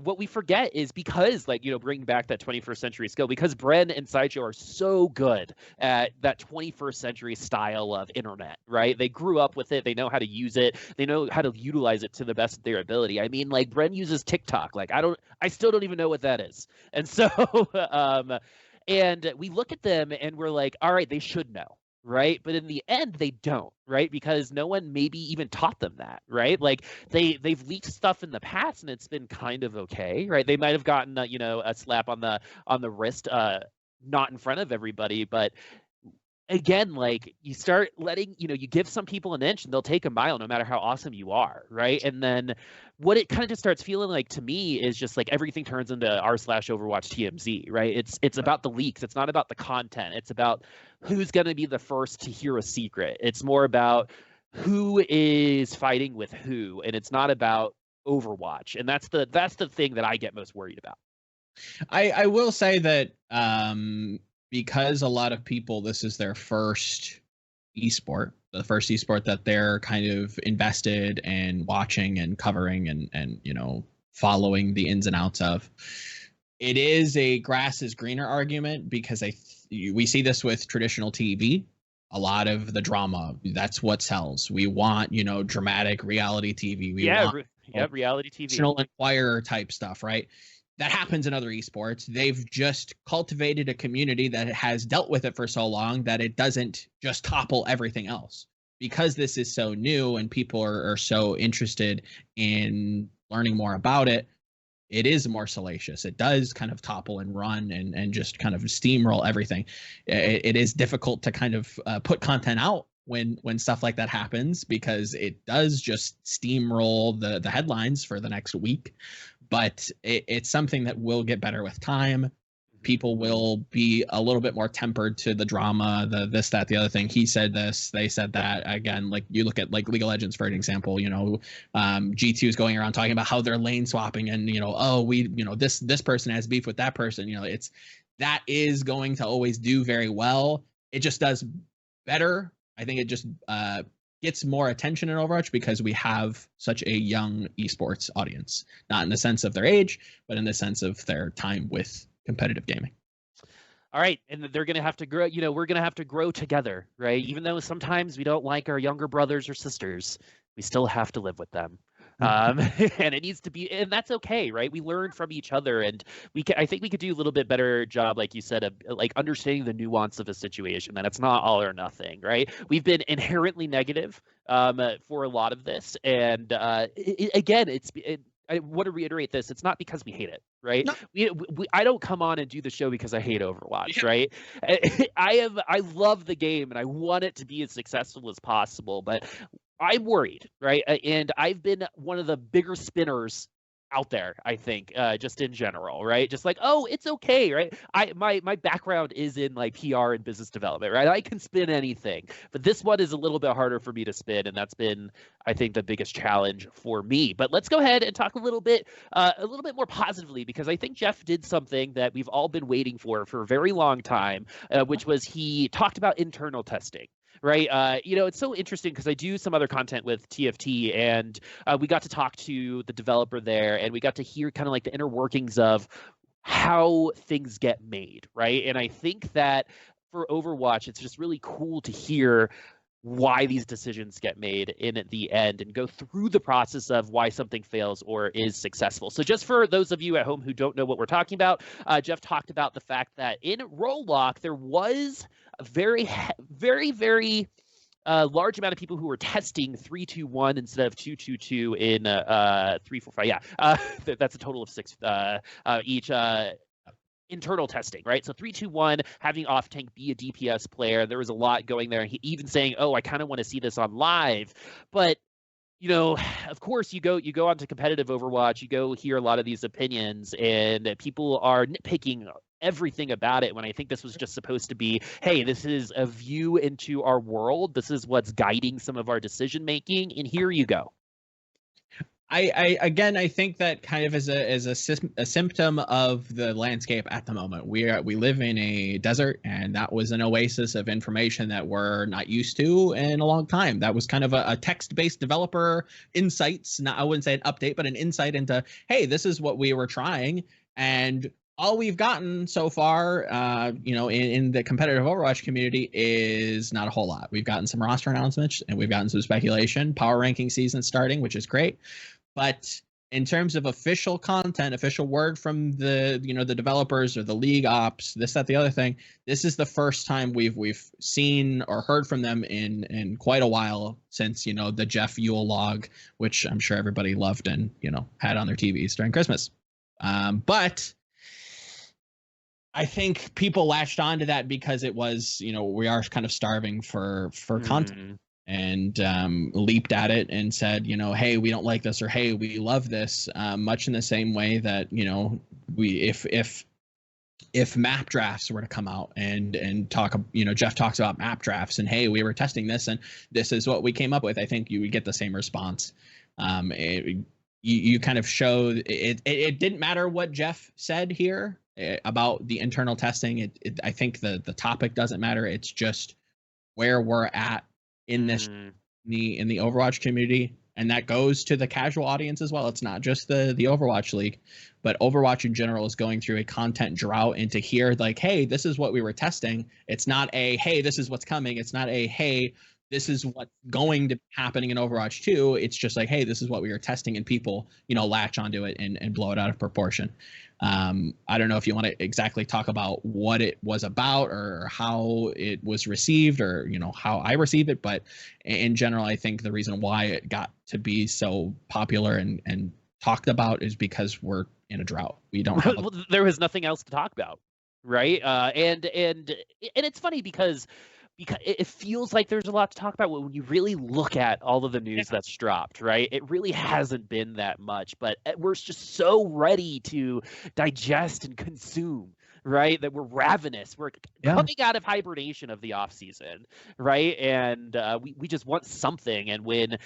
what we forget is because, like, bringing back that 21st century skill, because Bren and Sideshow are so good at that 21st century style of internet, right? They grew up with it. They know how to use it. They know how to utilize it to the best of their ability. I mean, like, Bren uses TikTok. Like, I still don't even know what that is. And so, and we look at them and we're like, all right, they should know, right? But in the end, they don't, right? Because no one maybe even taught them that, right? Like they've leaked stuff in the past and it's been kind of okay, right? They might have gotten a slap on the wrist, not in front of everybody, but again, like you start letting, you give some people an inch and they'll take a mile no matter how awesome you are, right? And then what it kind of just starts feeling like to me is just like everything turns into r/Overwatch TMZ, right? It's about the leaks. It's not about the content. It's about who's going to be the first to hear a secret. It's more about who is fighting with who, and it's not about Overwatch. And that's the thing that I get most worried about. I will say that because a lot of people, this is their first esport, the first esport that they're kind of invested and watching and covering and following the ins and outs of. It is a grass is greener argument because we see this with traditional TV. A lot of the drama, that's what sells. We want, dramatic reality TV. We want reality TV. Traditional Enquirer type stuff, right? That happens in other esports. They've just cultivated a community that has dealt with it for so long that it doesn't just topple everything else. Because this is so new and people are so interested in learning more about it, it is more salacious. It does kind of topple and run and just kind of steamroll everything. It is difficult to kind of put content out when stuff like that happens because it does just steamroll the headlines for the next week. But it's something that will get better with time. People will be a little bit more tempered to the drama, the this, that, the other thing. He said this, they said that. Again, like you look at like League of Legends, for an example, G2 is going around talking about how they're lane swapping and, this person has beef with that person. That is going to always do very well. It just does better. I think it just gets more attention in Overwatch because we have such a young esports audience, not in the sense of their age, but in the sense of their time with competitive gaming. All right, and they're going to have to grow, we're going to have to grow together, right? Even though sometimes we don't like our younger brothers or sisters, we still have to live with them. And it needs to be, and that's okay, right? We learn from each other, and I think we could do a little bit better job, like you said, of like understanding the nuance of a situation, that it's not all or nothing, right? We've been inherently negative for a lot of this, and I want to reiterate this. It's not because we hate it, right? No. I don't come on and do the show because I hate Overwatch, right? I love the game and I want it to be as successful as possible, but I'm worried, right? And I've been one of the bigger spinners out there, I think, just in general, right? Just like, oh, it's okay, right? My background is in like PR and business development, right? I can spin anything, but this one is a little bit harder for me to spin, and that's been, I think, the biggest challenge for me. But let's go ahead and talk a little bit more positively, because I think Jeff did something that we've all been waiting for a very long time, which was he talked about internal testing. Right. It's so interesting because I do some other content with TFT, and we got to talk to the developer there, and we got to hear kind of like the inner workings of how things get made. Right. And I think that for Overwatch, it's just really cool to hear why these decisions get made in the end and go through the process of why something fails or is successful. So just for those of you at home who don't know what we're talking about, Jeff talked about the fact that in Role Lock, there was a very, very, very large amount of people who were testing 3-2-1 instead of 2-2-2 in 3-4-5. Yeah, that's a total of 6 each. Internal testing, right? So 3-2-1, having off tank be a DPS player. There was a lot going there. He even saying, "Oh, I kind of want to see this on live," but of course, you go onto competitive Overwatch, you go hear a lot of these opinions, and people are nitpicking everything about it. When I think this was just supposed to be, hey, this is a view into our world. This is what's guiding some of our decision making, and here you go. I think that kind of is a symptom of the landscape at the moment. We live in a desert, and that was an oasis of information that we're not used to in a long time. That was kind of a text-based developer insights. Not, I wouldn't say an update, but an insight into, hey, this is what we were trying, and all we've gotten so far, in the competitive Overwatch community is not a whole lot. We've gotten some roster announcements, and we've gotten some speculation. Power ranking season starting, which is great. But in terms of official content, official word from the the developers or the league ops, this, that, the other thing, this is the first time we've seen or heard from them in quite a while since the Jeff Yule log, which I'm sure everybody loved and had on their TVs during Christmas. But I think people latched onto that because it was we are kind of starving for content. And leaped at it and said, hey, we don't like this, or hey, we love this, much in the same way that if map drafts were to come out and talk, Jeff talks about map drafts and hey, we were testing this and this is what we came up with, I think you would get the same response. You kind of showed it didn't matter what Jeff said here about the internal testing. I think the topic doesn't matter. It's just where we're at in this in the Overwatch community, and that goes to the casual audience as well. It's not just the Overwatch League, but Overwatch in general is going through a content drought. And to hear like, hey, this is what we were testing, it's not a hey, this is what's coming, it's not a hey, this is what's going to be happening in Overwatch 2. It's just like, hey, this is what we were testing, and people latch onto it and blow it out of proportion. I don't know if you want to exactly talk about what it was about or how it was received or how I receive it, but in general, I think the reason why it got to be so popular and talked about is because we're in a drought. We don't have there was nothing else to talk about, right? And it's funny because it feels like there's a lot to talk about when you really look at all of the news that's dropped, right? It really hasn't been that much, but we're just so ready to digest and consume, right? That we're ravenous. We're coming out of hibernation of the off season, right? And we just want something. And when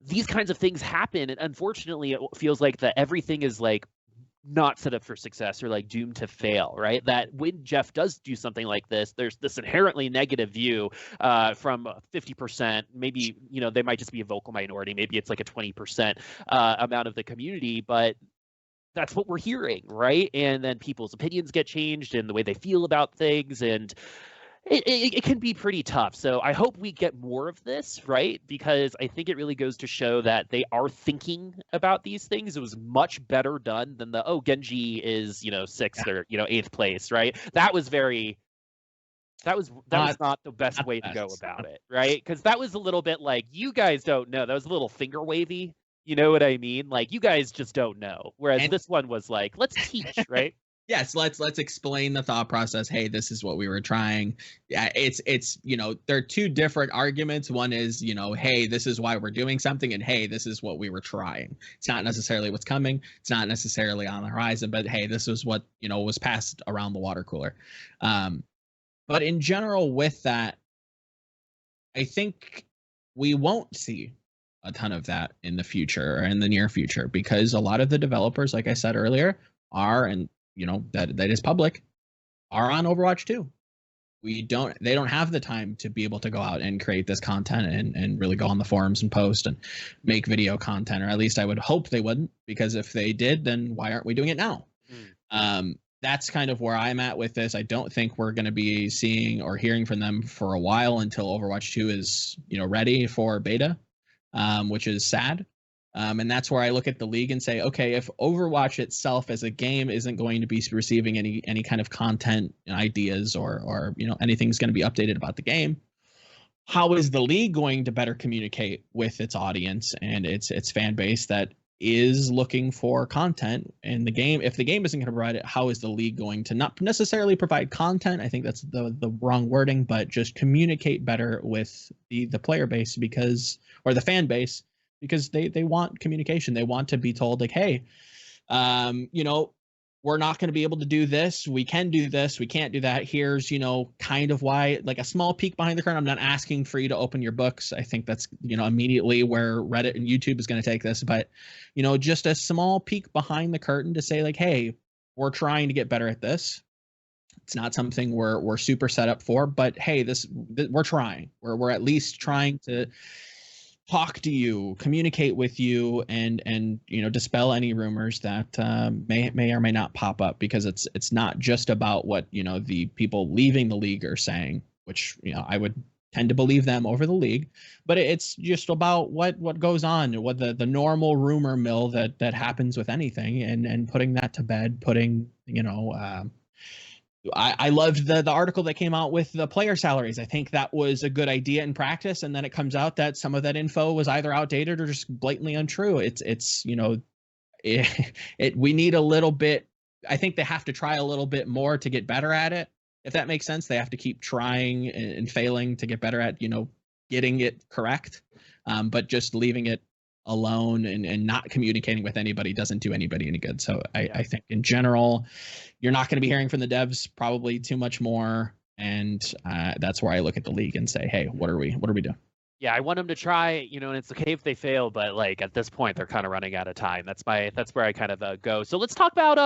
these kinds of things happen, and unfortunately, it feels like that everything is like not set up for success or like doomed to fail, right? That when Jeff does do something like this, there's this inherently negative view from 50%, maybe, they might just be a vocal minority. Maybe it's like a 20% amount of the community, but that's what we're hearing, right? And then people's opinions get changed and the way they feel about things, and it can be pretty tough. So I hope we get more of this, right? Because I think it really goes to show that they are thinking about these things. It was much better done than Genji is, 6th or, 8th place, right? That was not the best way to go about it, right? Because that was a little bit like, you guys don't know. That was a little finger wavy. You know what I mean? Like, you guys just don't know. Whereas this one was like, let's teach, right? Yes, let's explain the thought process. Hey, this is what we were trying. It's there are two different arguments. One is, hey, this is why we're doing something, and hey, this is what we were trying. It's not necessarily what's coming. It's not necessarily on the horizon, but hey, this is what was passed around the water cooler. But in general, with that, I think we won't see a ton of that in the future or in the near future, because a lot of the developers, like I said earlier, are, and that is public, are on Overwatch 2. They don't have the time to be able to go out and create this content and really go on the forums and post and make video content, or at least I would hope they wouldn't, because if they did, then why aren't we doing it now? That's kind of where I'm at with this. I don't think we're going to be seeing or hearing from them for a while until Overwatch 2 is ready for beta, which is sad. And that's where I look at the league and say, okay, if Overwatch itself as a game isn't going to be receiving any kind of content ideas or anything's going to be updated about the game, how is the league going to better communicate with its audience and its fan base that is looking for content in the game? If the game isn't going to provide it, how is the league going to not necessarily provide content? I think that's the wrong wording, but just communicate better with the player base, or the fan base, because they want communication. They want to be told like, hey, we're not going to be able to do this. We can do this. We can't do that. Here's, kind of why, like a small peek behind the curtain. I'm not asking for you to open your books. I think that's, immediately where Reddit and YouTube is going to take this. But, just a small peek behind the curtain to say like, hey, we're trying to get better at this. It's not something we're super set up for, but hey, we're trying. We're at least trying to talk to you, communicate with you, and dispel any rumors that may or may not pop up, because it's not just about what the people leaving the league are saying, which I would tend to believe them over the league, but it's just about what goes on, what the normal rumor mill that happens with anything, and putting that to bed, putting I loved the article that came out with the player salaries. I think that was a good idea in practice, and then it comes out that some of that info was either outdated or just blatantly untrue. We need a little bit. I think they have to try a little bit more to get better at it. If that makes sense, they have to keep trying and failing to get better at getting it correct. But just leaving it alone and not communicating with anybody doesn't do anybody any good. So I think in general, you're not going to be hearing from the devs probably too much more, and that's where I look at the league and say, hey, what are we doing? Yeah, I want them to try, and it's okay if they fail, but like at this point, they're kind of running out of time. That's where I kind of go. So let's talk about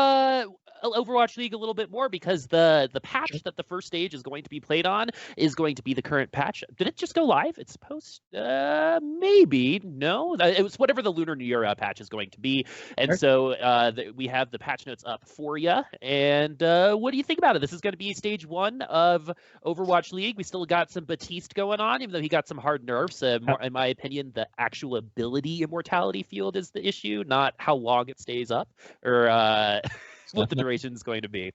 Overwatch League a little bit more, because the patch that the first stage is going to be played on is going to be the current patch. Did it just go live? It's supposed maybe no, it was whatever the Lunar New Year patch is going to be, and sure. So we have the patch notes up for you. And what do you think about it? This is going to be stage 1 of Overwatch League. We still got some Batiste going on, even though he got some hard nerfs. In my opinion, the actual ability immortality field is the issue, not how long it stays up or what the duration is going to be.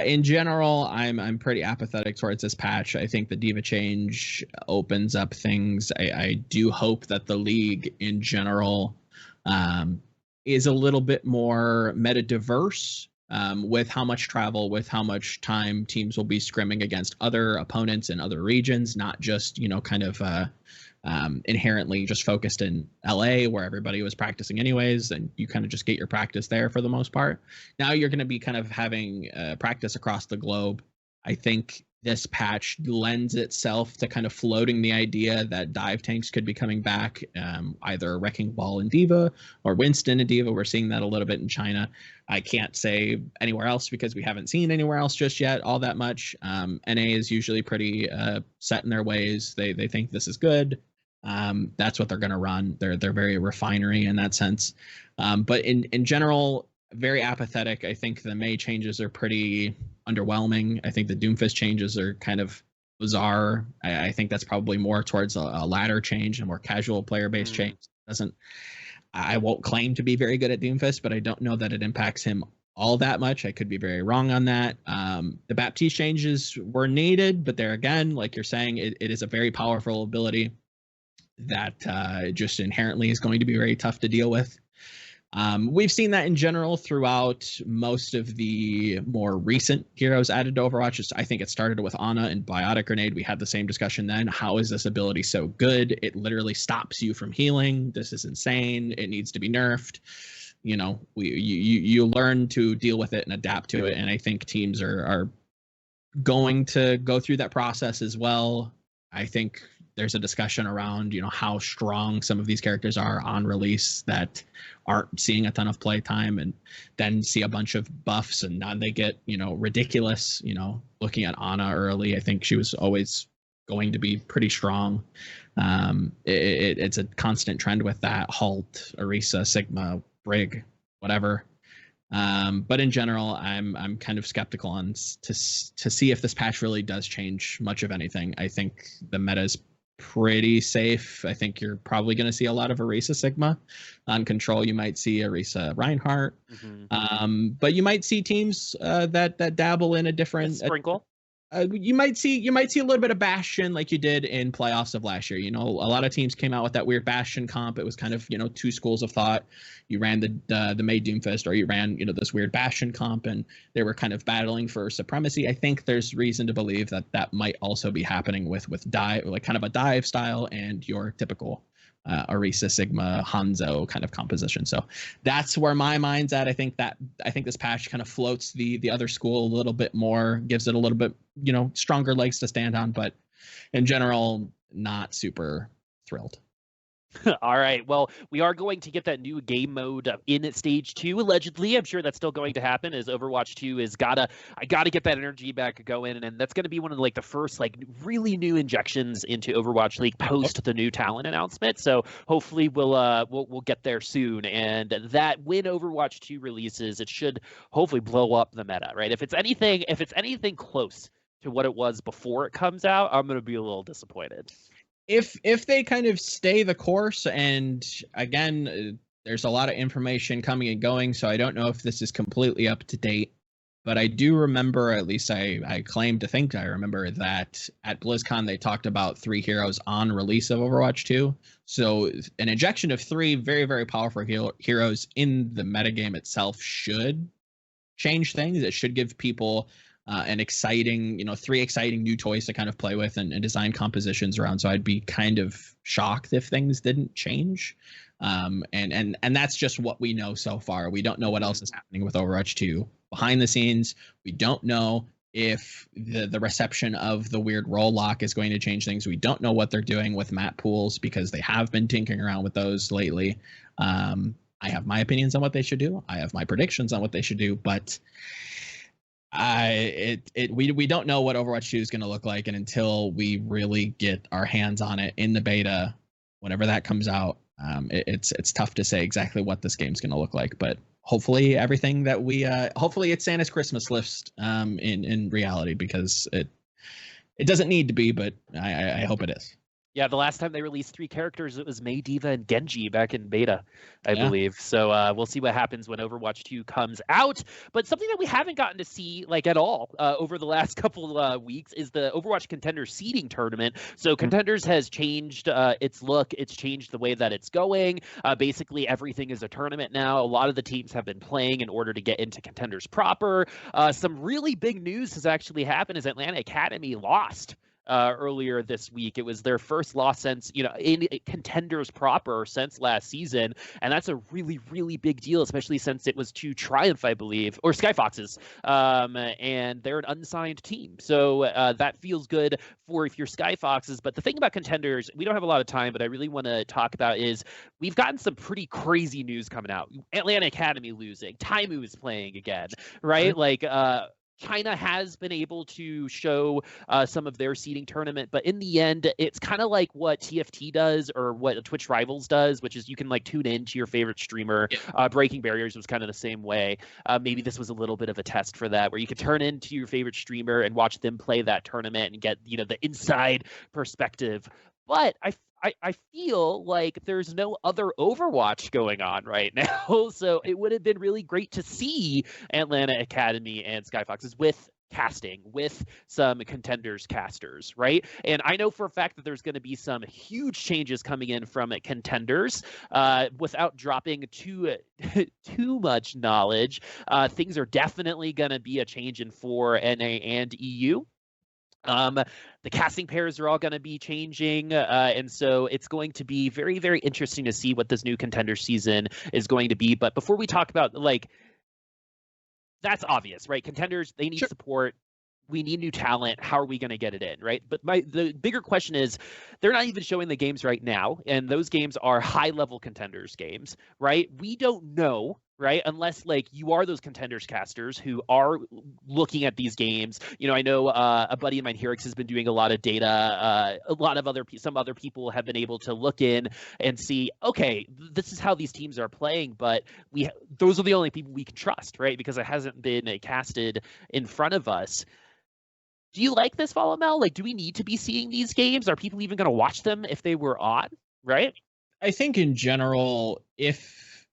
In general, I'm pretty apathetic towards this patch. I think the Diva change opens up things. I do hope that the league in general is a little bit more meta diverse. With how much travel, with how much time teams will be scrimming against other opponents in other regions, not just, inherently just focused in LA where everybody was practicing anyways, and you kind of just get your practice there for the most part. Now you're going to be kind of having practice across the globe. I think this patch lends itself to kind of floating the idea that dive tanks could be coming back, either Wrecking Ball and Diva or Winston and Diva. We're seeing that a little bit in China. I can't say anywhere else because we haven't seen anywhere else just yet all that much. NA is usually pretty set in their ways. They think this is good. That's what they're going to run. They're very refinery in that sense. But in general, very apathetic. I think the May changes are pretty underwhelming. I think the Doomfist changes are kind of bizarre. I think that's probably more towards a ladder change, a more casual player-based change. I won't claim to be very good at Doomfist, but I don't know that it impacts him all that much. I could be very wrong on that. The Baptiste changes were needed, but there again, like you're saying, it is a very powerful ability that just inherently is going to be very tough to deal with. We've seen that in general throughout most of the more recent heroes added to Overwatch. I think it started with Ana and Biotic Grenade. We had the same discussion then. How is this ability so good? It literally stops you from healing. This is insane. It needs to be nerfed. You learn to deal with it and adapt to it. And I think teams are going to go through that process as well. I think there's a discussion around, how strong some of these characters are on release that aren't seeing a ton of play time, and then see a bunch of buffs and now they get, ridiculous. Looking at Ana early, I think she was always going to be pretty strong. It's a constant trend with that. Halt, Orisa, Sigma, Brig, whatever. But in general, I'm kind of skeptical on to see if this patch really does change much of anything. I think the meta is pretty safe. I think you're probably going to see a lot of Orisa Sigma. On Control, you might see Orisa Reinhardt. But you might see teams that dabble in a different sprinkle. You might see a little bit of Bastion like you did in playoffs of last year. A lot of teams came out with that weird Bastion comp. It was kind of, two schools of thought. You ran the May Doomfist, or you ran, this weird Bastion comp, and they were kind of battling for supremacy. I think there's reason to believe that might also be happening with dive, like kind of a dive style, and your typical Orisa, Sigma, Hanzo kind of composition. So that's where my mind's at. I think this patch kind of floats the other school a little bit more, gives it a little bit, stronger legs to stand on, but in general, not super thrilled. All right. Well, we are going to get that new game mode in at stage 2, allegedly. I'm sure that's still going to happen, as Overwatch 2 is I gotta get that energy back going, and that's gonna be one of the first really new injections into Overwatch League post the new talent announcement. So hopefully we'll get there soon. And that when Overwatch 2 releases, it should hopefully blow up the meta, right? If it's anything close to what it was before it comes out, I'm gonna be a little disappointed. If they kind of stay the course, and again, there's a lot of information coming and going, so I don't know if this is completely up to date, but I do remember, at least I claim to think I remember, that at BlizzCon they talked about 3 heroes on release of Overwatch 2. So an injection of 3 very, very powerful heroes in the metagame itself should change things. It should give people an exciting, 3 exciting new toys to kind of play with and design compositions around. So I'd be kind of shocked if things didn't change. And that's just what we know so far. We don't know what else is happening with Overwatch 2 behind the scenes. We don't know if the reception of the weird role lock is going to change things. We don't know what they're doing with map pools, because they have been tinkering around with those lately. I have my opinions on what they should do. I have my predictions on what they should do, but we don't know what Overwatch 2 is going to look like, and until we really get our hands on it in the beta, whenever that comes out, it's tough to say exactly what this game's going to look like. But hopefully everything that hopefully it's Santa's Christmas list in reality, because it doesn't need to be, but I hope it is. Yeah, the last time they released 3 characters, it was Mei, D.Va, and Genji back in beta, I believe. So we'll see what happens when Overwatch 2 comes out. But something that we haven't gotten to see at all over the last couple weeks is the Overwatch Contender Seeding Tournament. So Contenders has changed its look. It's changed the way that it's going. Basically, everything is a tournament now. A lot of the teams have been playing in order to get into Contenders proper. Some really big news has actually happened, as Atlanta Academy lost earlier this week. It was their first loss since, in Contenders proper since last season. And that's a really, really big deal, especially since it was to Triumph, I believe, or Skyfoxes. And they're an unsigned team. So that feels good for if you're Skyfoxes. But the thing about Contenders, we don't have a lot of time, but I really want to talk about is we've gotten some pretty crazy news coming out. Atlanta Academy losing. Taimu is playing again, right? China has been able to show some of their seeding tournament, but in the end, it's kind of like what TFT does or what Twitch Rivals does, which is you can tune into your favorite streamer. Breaking Barriers was kind of the same way. Maybe this was a little bit of a test for that, where you could turn into your favorite streamer and watch them play that tournament and get the inside perspective. But I feel like there's no other Overwatch going on right now. So it would have been really great to see Atlanta Academy and Skyfoxes with casting, with some Contenders casters, right? And I know for a fact that there's going to be some huge changes coming in from Contenders. Without dropping too much knowledge, things are definitely going to be a change in for NA and EU. The casting pairs are all going to be changing, and so it's going to be very, very interesting to see what this new Contender season is going to be. But before we talk about, that's obvious, right? Contenders, they need support. We need new talent. How are we going to get it in, right? But the bigger question is, they're not even showing the games right now, and those games are high-level Contenders games, right? We don't know, right? Unless you are those Contenders casters who are looking at these games. I know a buddy of mine, Herix, has been doing a lot of data. A lot of some other people have been able to look in and see, okay, this is how these teams are playing, but those are the only people we can trust, right? Because it hasn't been casted in front of us. Do you like this, Volamel? Do we need to be seeing these games? Are people even going to watch them if they were on, right? I think in general, if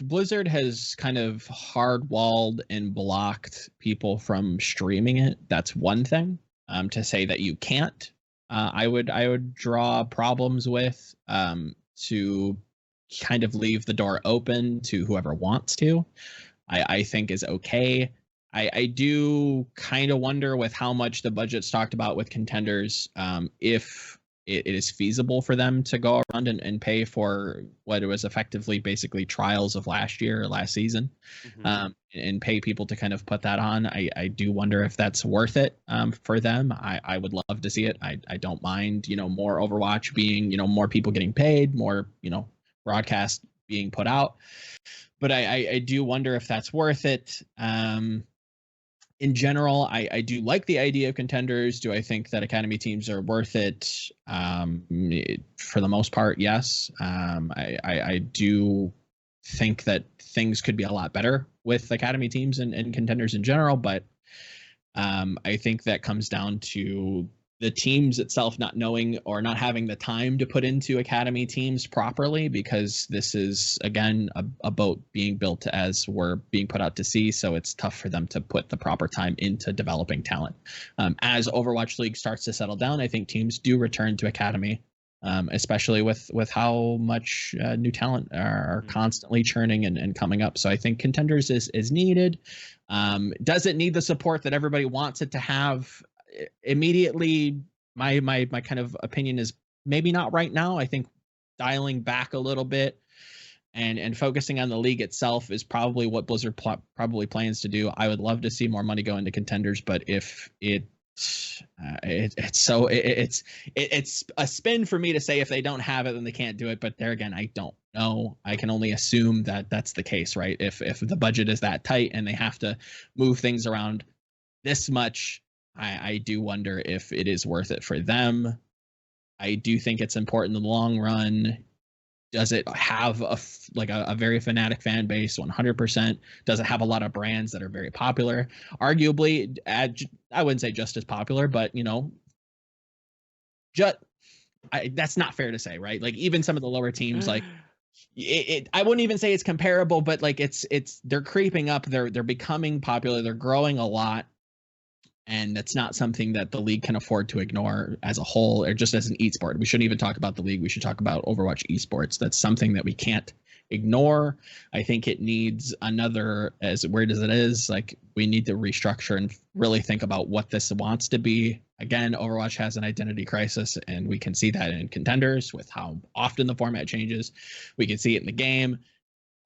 Blizzard has kind of hard-walled and blocked people from streaming it, that's one thing. To say that you can't, I would draw problems with, to kind of leave the door open to whoever wants to, I think is okay. I do kind of wonder with how much the budget's talked about with Contenders, if it is feasible for them to go around and pay for what it was effectively basically trials of last season, and pay people to kind of put that on. I do wonder if that's worth it for them. I would love to see it. I don't mind, more Overwatch being, more people getting paid, more, broadcast being put out. But I do wonder if that's worth it. In general, I do like the idea of contenders. Do I think that academy teams are worth it? For the most part, yes. I do think that things could be a lot better with academy teams and contenders in general, but I think that comes down to the teams itself not knowing or not having the time to put into academy teams properly, because this is, again, a boat being built as we're being put out to sea. So it's tough for them to put the proper time into developing talent. As Overwatch League starts to settle down, I think teams do return to academy, especially with how much new talent are constantly churning and coming up. So I think contenders is needed. Does it need the support that everybody wants it to have? Immediately, my kind of opinion is maybe not right now. I think dialing back a little bit and focusing on the league itself is probably what Blizzard probably plans to do. I would love to see more money go into contenders, but if it's a spin for me to say if they don't have it, then they can't do it. But there again, I don't know. I can only assume that that's the case, right? If the budget is that tight and they have to move things around this much, I do wonder if it is worth it for them. I do think it's important in the long run. Does it have a very fanatic fan base? 100%. Does it have a lot of brands that are very popular? Arguably, I wouldn't say just as popular, but that's not fair to say, right? Like even some of the lower teams, like I wouldn't even say it's comparable, but like they're creeping up. They're becoming popular. They're growing a lot. And that's not something that the league can afford to ignore as a whole, or just as an esport. We shouldn't even talk about the league. We should talk about Overwatch esports. That's something that we can't ignore. I think it needs another, as weird as it is, like we need to restructure and really think about what this wants to be. Again, Overwatch has an identity crisis, and we can see that in contenders with how often the format changes. We can see it in the game.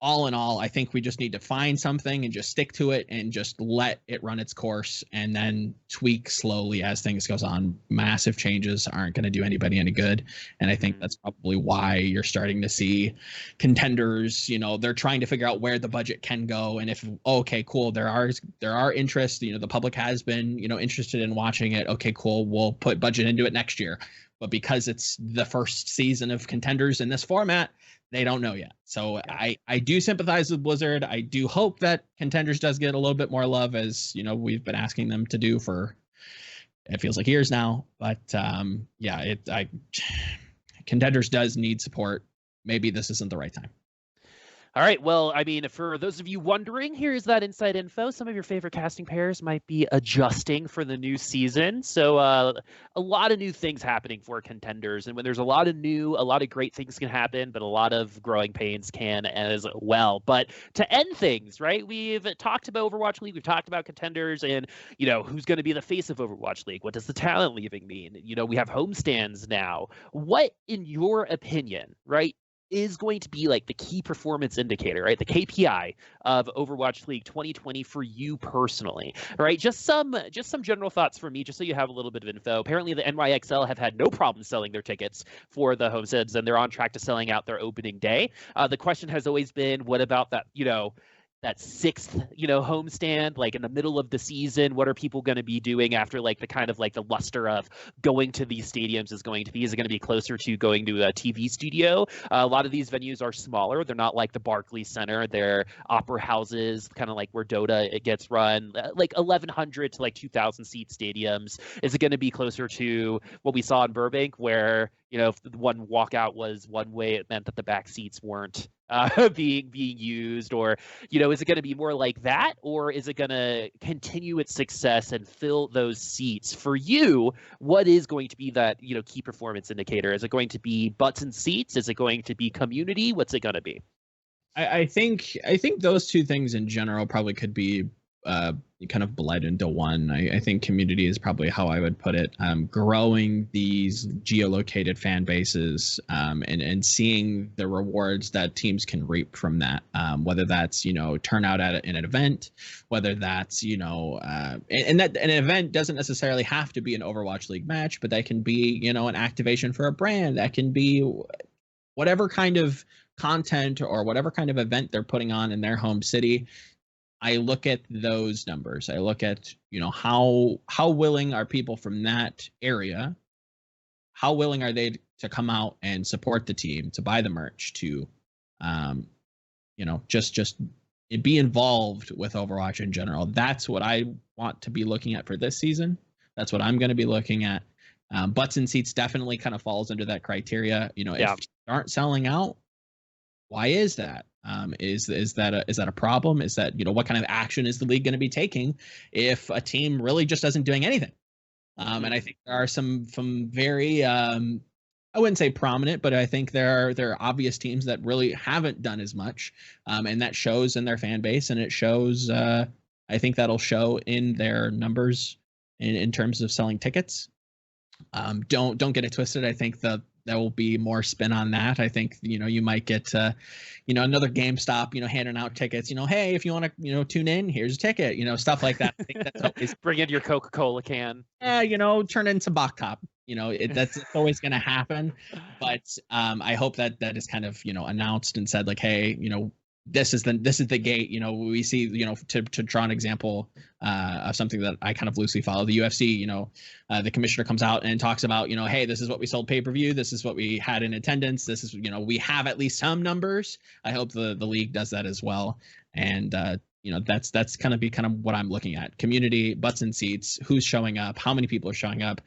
All in all, I think we just need to find something and just stick to it and just let it run its course and then tweak slowly as things goes on. Massive changes aren't going to do anybody any good. And I think that's probably why you're starting to see contenders, they're trying to figure out where the budget can go. And if, okay, cool, there are interests, the public has been, interested in watching it. Okay, cool. We'll put budget into it next year. But because it's the first season of contenders in this format, they don't know yet. So I do sympathize with Blizzard. I do hope that contenders does get a little bit more love, as we've been asking them to do for, it feels like years now. But contenders does need support. Maybe this isn't the right time. All right. Well, I mean, for those of you wondering, here's that inside info. Some of your favorite casting pairs might be adjusting for the new season. So a lot of new things happening for contenders. And when there's a lot of great things can happen, but a lot of growing pains can as well. But to end things, right, we've talked about Overwatch League. We've talked about contenders and, who's going to be the face of Overwatch League. What does the talent leaving mean? We have homestands now. What, in your opinion, right, is going to be like the key performance indicator, right? The KPI of Overwatch League 2020 for you personally, right? Just some general thoughts for me, just so you have a little bit of info. Apparently the NYXL have had no problem selling their tickets for the homestands, and they're on track to selling out their opening day. The question has always been, what about that, that sixth, homestand, like in the middle of the season? What are people going to be doing after like the kind of like the luster of going to these stadiums is going to be? Is it going to be closer to going to a TV studio? A lot of these venues are smaller. They're not like the Barclays Center. They're opera houses, kind of like where Dota it gets run, like 1,100 to like 2,000 seat stadiums. Is it going to be closer to what we saw in Burbank, where if one walkout was one way, it meant that the back seats weren't being used? Or is it going to be more like that, or is it going to continue its success and fill those seats? For you, what is going to be that key performance indicator? Is it going to be butts and seats? Is it going to be community? What's it going to be? I think those two things in general probably could be kind of bled into one. I think community is probably how I would put it. Growing these geolocated fan bases, and seeing the rewards that teams can reap from that, whether that's turnout at an event, whether that's and that an event doesn't necessarily have to be an Overwatch League match, but that can be an activation for a brand, that can be whatever kind of content or whatever kind of event they're putting on in their home city. I look at those numbers. I look at, how willing are people from that area? How willing are they to come out and support the team, to buy the merch, to, just be involved with Overwatch in general? That's what I want to be looking at for this season. That's what I'm going to be looking at. Butts and seats definitely kind of falls under that criteria. If teams aren't selling out, why is that? Is that a problem? Is that what kind of action is the league going to be taking if a team really just isn't doing anything? And I think there are some very I wouldn't say prominent, but I think there are obvious teams that really haven't done as much, and that shows in their fan base, and it shows. I think that'll show in their numbers in terms of selling tickets. Don't get it twisted. I think there will be more spin on that. I think you might get another GameStop handing out tickets. Hey, if you want to tune in, here's a ticket. Stuff like that. I think that's always bring in your Coca-Cola can. Yeah, turn in some Bach Top. That's always going to happen. But I hope that is kind of announced and said, like, hey, this is the gate. We see, to draw an example of something that I kind of loosely follow, the UFC. The commissioner comes out and talks about, hey, this is what we sold pay-per-view, this is what we had in attendance, this is, we have at least some numbers. I hope the league does that as well. And that's kind of what I'm looking at. Community, butts and seats, who's showing up, how many people are showing up,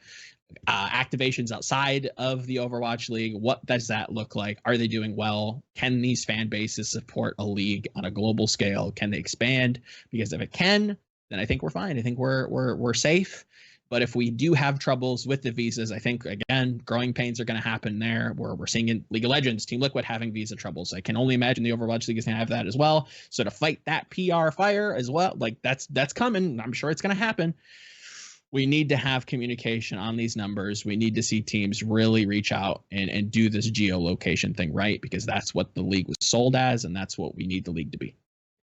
activations outside of the Overwatch League. What does that look like? Are they doing well? Can these fan bases support a league on a global scale? Can they expand? Because if it can, then I think we're fine. I think we're safe. But if we do have troubles with the visas, I think, again, growing pains are going to happen there. We're seeing in League of Legends, Team Liquid having visa troubles. I can only imagine the Overwatch League is going to have that as well. So to fight that PR fire as well, like that's coming. I'm sure it's going to happen. We need to have communication on these numbers. We need to see teams really reach out and do this geolocation thing right, because that's what the league was sold as, and that's what we need the league to be.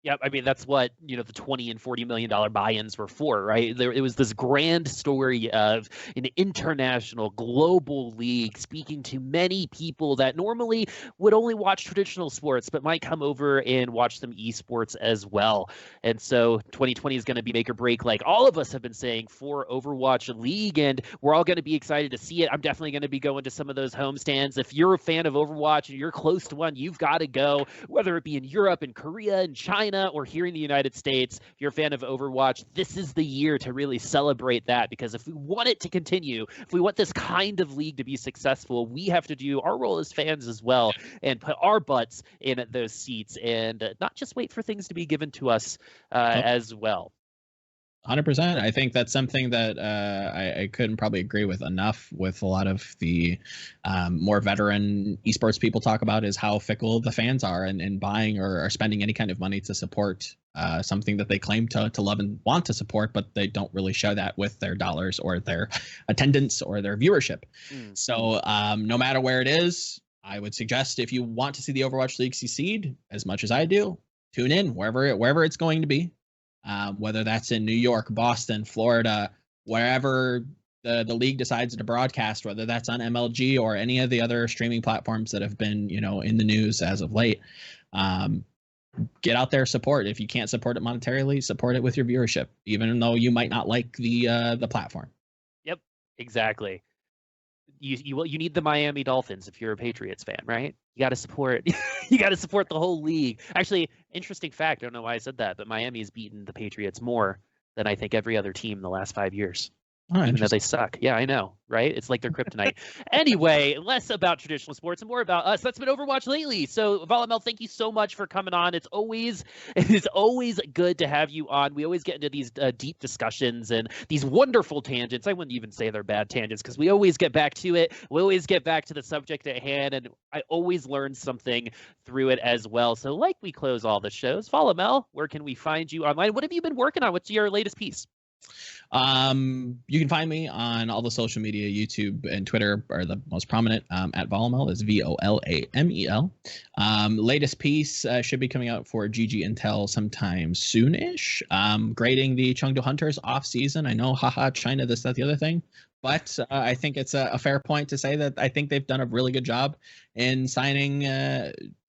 Yeah, I mean, that's what, the $20 and $40 million buy-ins were for, right? It was this grand story of an international, global league speaking to many people that normally would only watch traditional sports, but might come over and watch some esports as well. And so 2020 is going to be make or break, like all of us have been saying, for Overwatch League, and we're all going to be excited to see it. I'm definitely going to be going to some of those homestands. If you're a fan of Overwatch and you're close to one, you've got to go, whether it be in Europe and Korea and China, or here in the United States. If you're a fan of Overwatch, this is the year to really celebrate that, because if we want it to continue, if we want this kind of league to be successful, we have to do our role as fans as well and put our butts in those seats and not just wait for things to be given to us as well. 100%. I think that's something that I couldn't probably agree with enough with a lot of the more veteran esports people talk about, is how fickle the fans are and buying or spending any kind of money to support something that they claim to love and want to support, but they don't really show that with their dollars or their attendance or their viewership. So no matter where it is, I would suggest, if you want to see the Overwatch League succeed as much as I do, tune in wherever it's going to be. Whether that's in New York, Boston, Florida, wherever the league decides to broadcast, whether that's on MLG or any of the other streaming platforms that have been, in the news as of late. Get out there, support. If you can't support it monetarily, support it with your viewership, even though you might not like the platform. Yep, exactly. You need the Miami Dolphins if you're a Patriots fan, right? You got to support. You got to support the whole league. Actually, interesting fact. I don't know why I said that, but Miami has beaten the Patriots more than I think every other team in the last 5 years. Oh, even though they interesting. suck. Yeah, I know, right? It's like their kryptonite. Anyway, less about traditional sports and more about us. That's been Overwatch lately. So, Volamel, thank you so much for coming on. It is always good to have you on. We always get into these deep discussions and these wonderful tangents. I wouldn't even say they're bad tangents because we always get back to it. We always get back to the subject at hand, and I always learn something through it as well. So, like we close all the shows, Volamel, where can we find you online? What have you been working on? What's your latest piece? You can find me on all the social media. YouTube and Twitter are the most prominent. At Volamel, that's Volamel. Latest piece should be coming out for GG Intel sometime soonish. Grading the Chengdu Hunters off season. I know, haha, China, this, that, the other thing. But I think it's a fair point to say that I think they've done a really good job in signing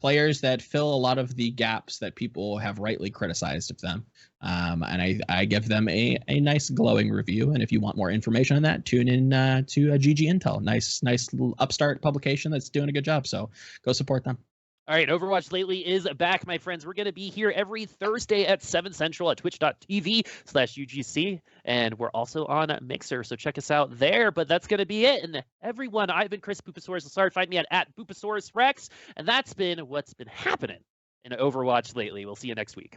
players that fill a lot of the gaps that people have rightly criticized of them. And I give them a nice glowing review. And if you want more information on that, tune in to GG Intel. Nice little upstart publication that's doing a good job. So go support them. All right, Overwatch Lately is back, my friends. We're going to be here every Thursday at 7 Central at twitch.tv/UGC. And we're also on Mixer, so check us out there. But that's going to be it. And everyone, I've been Chris Boopasaurus. Sorry, find me at Boopasaurus Rex. And that's been what's been happening in Overwatch Lately. We'll see you next week.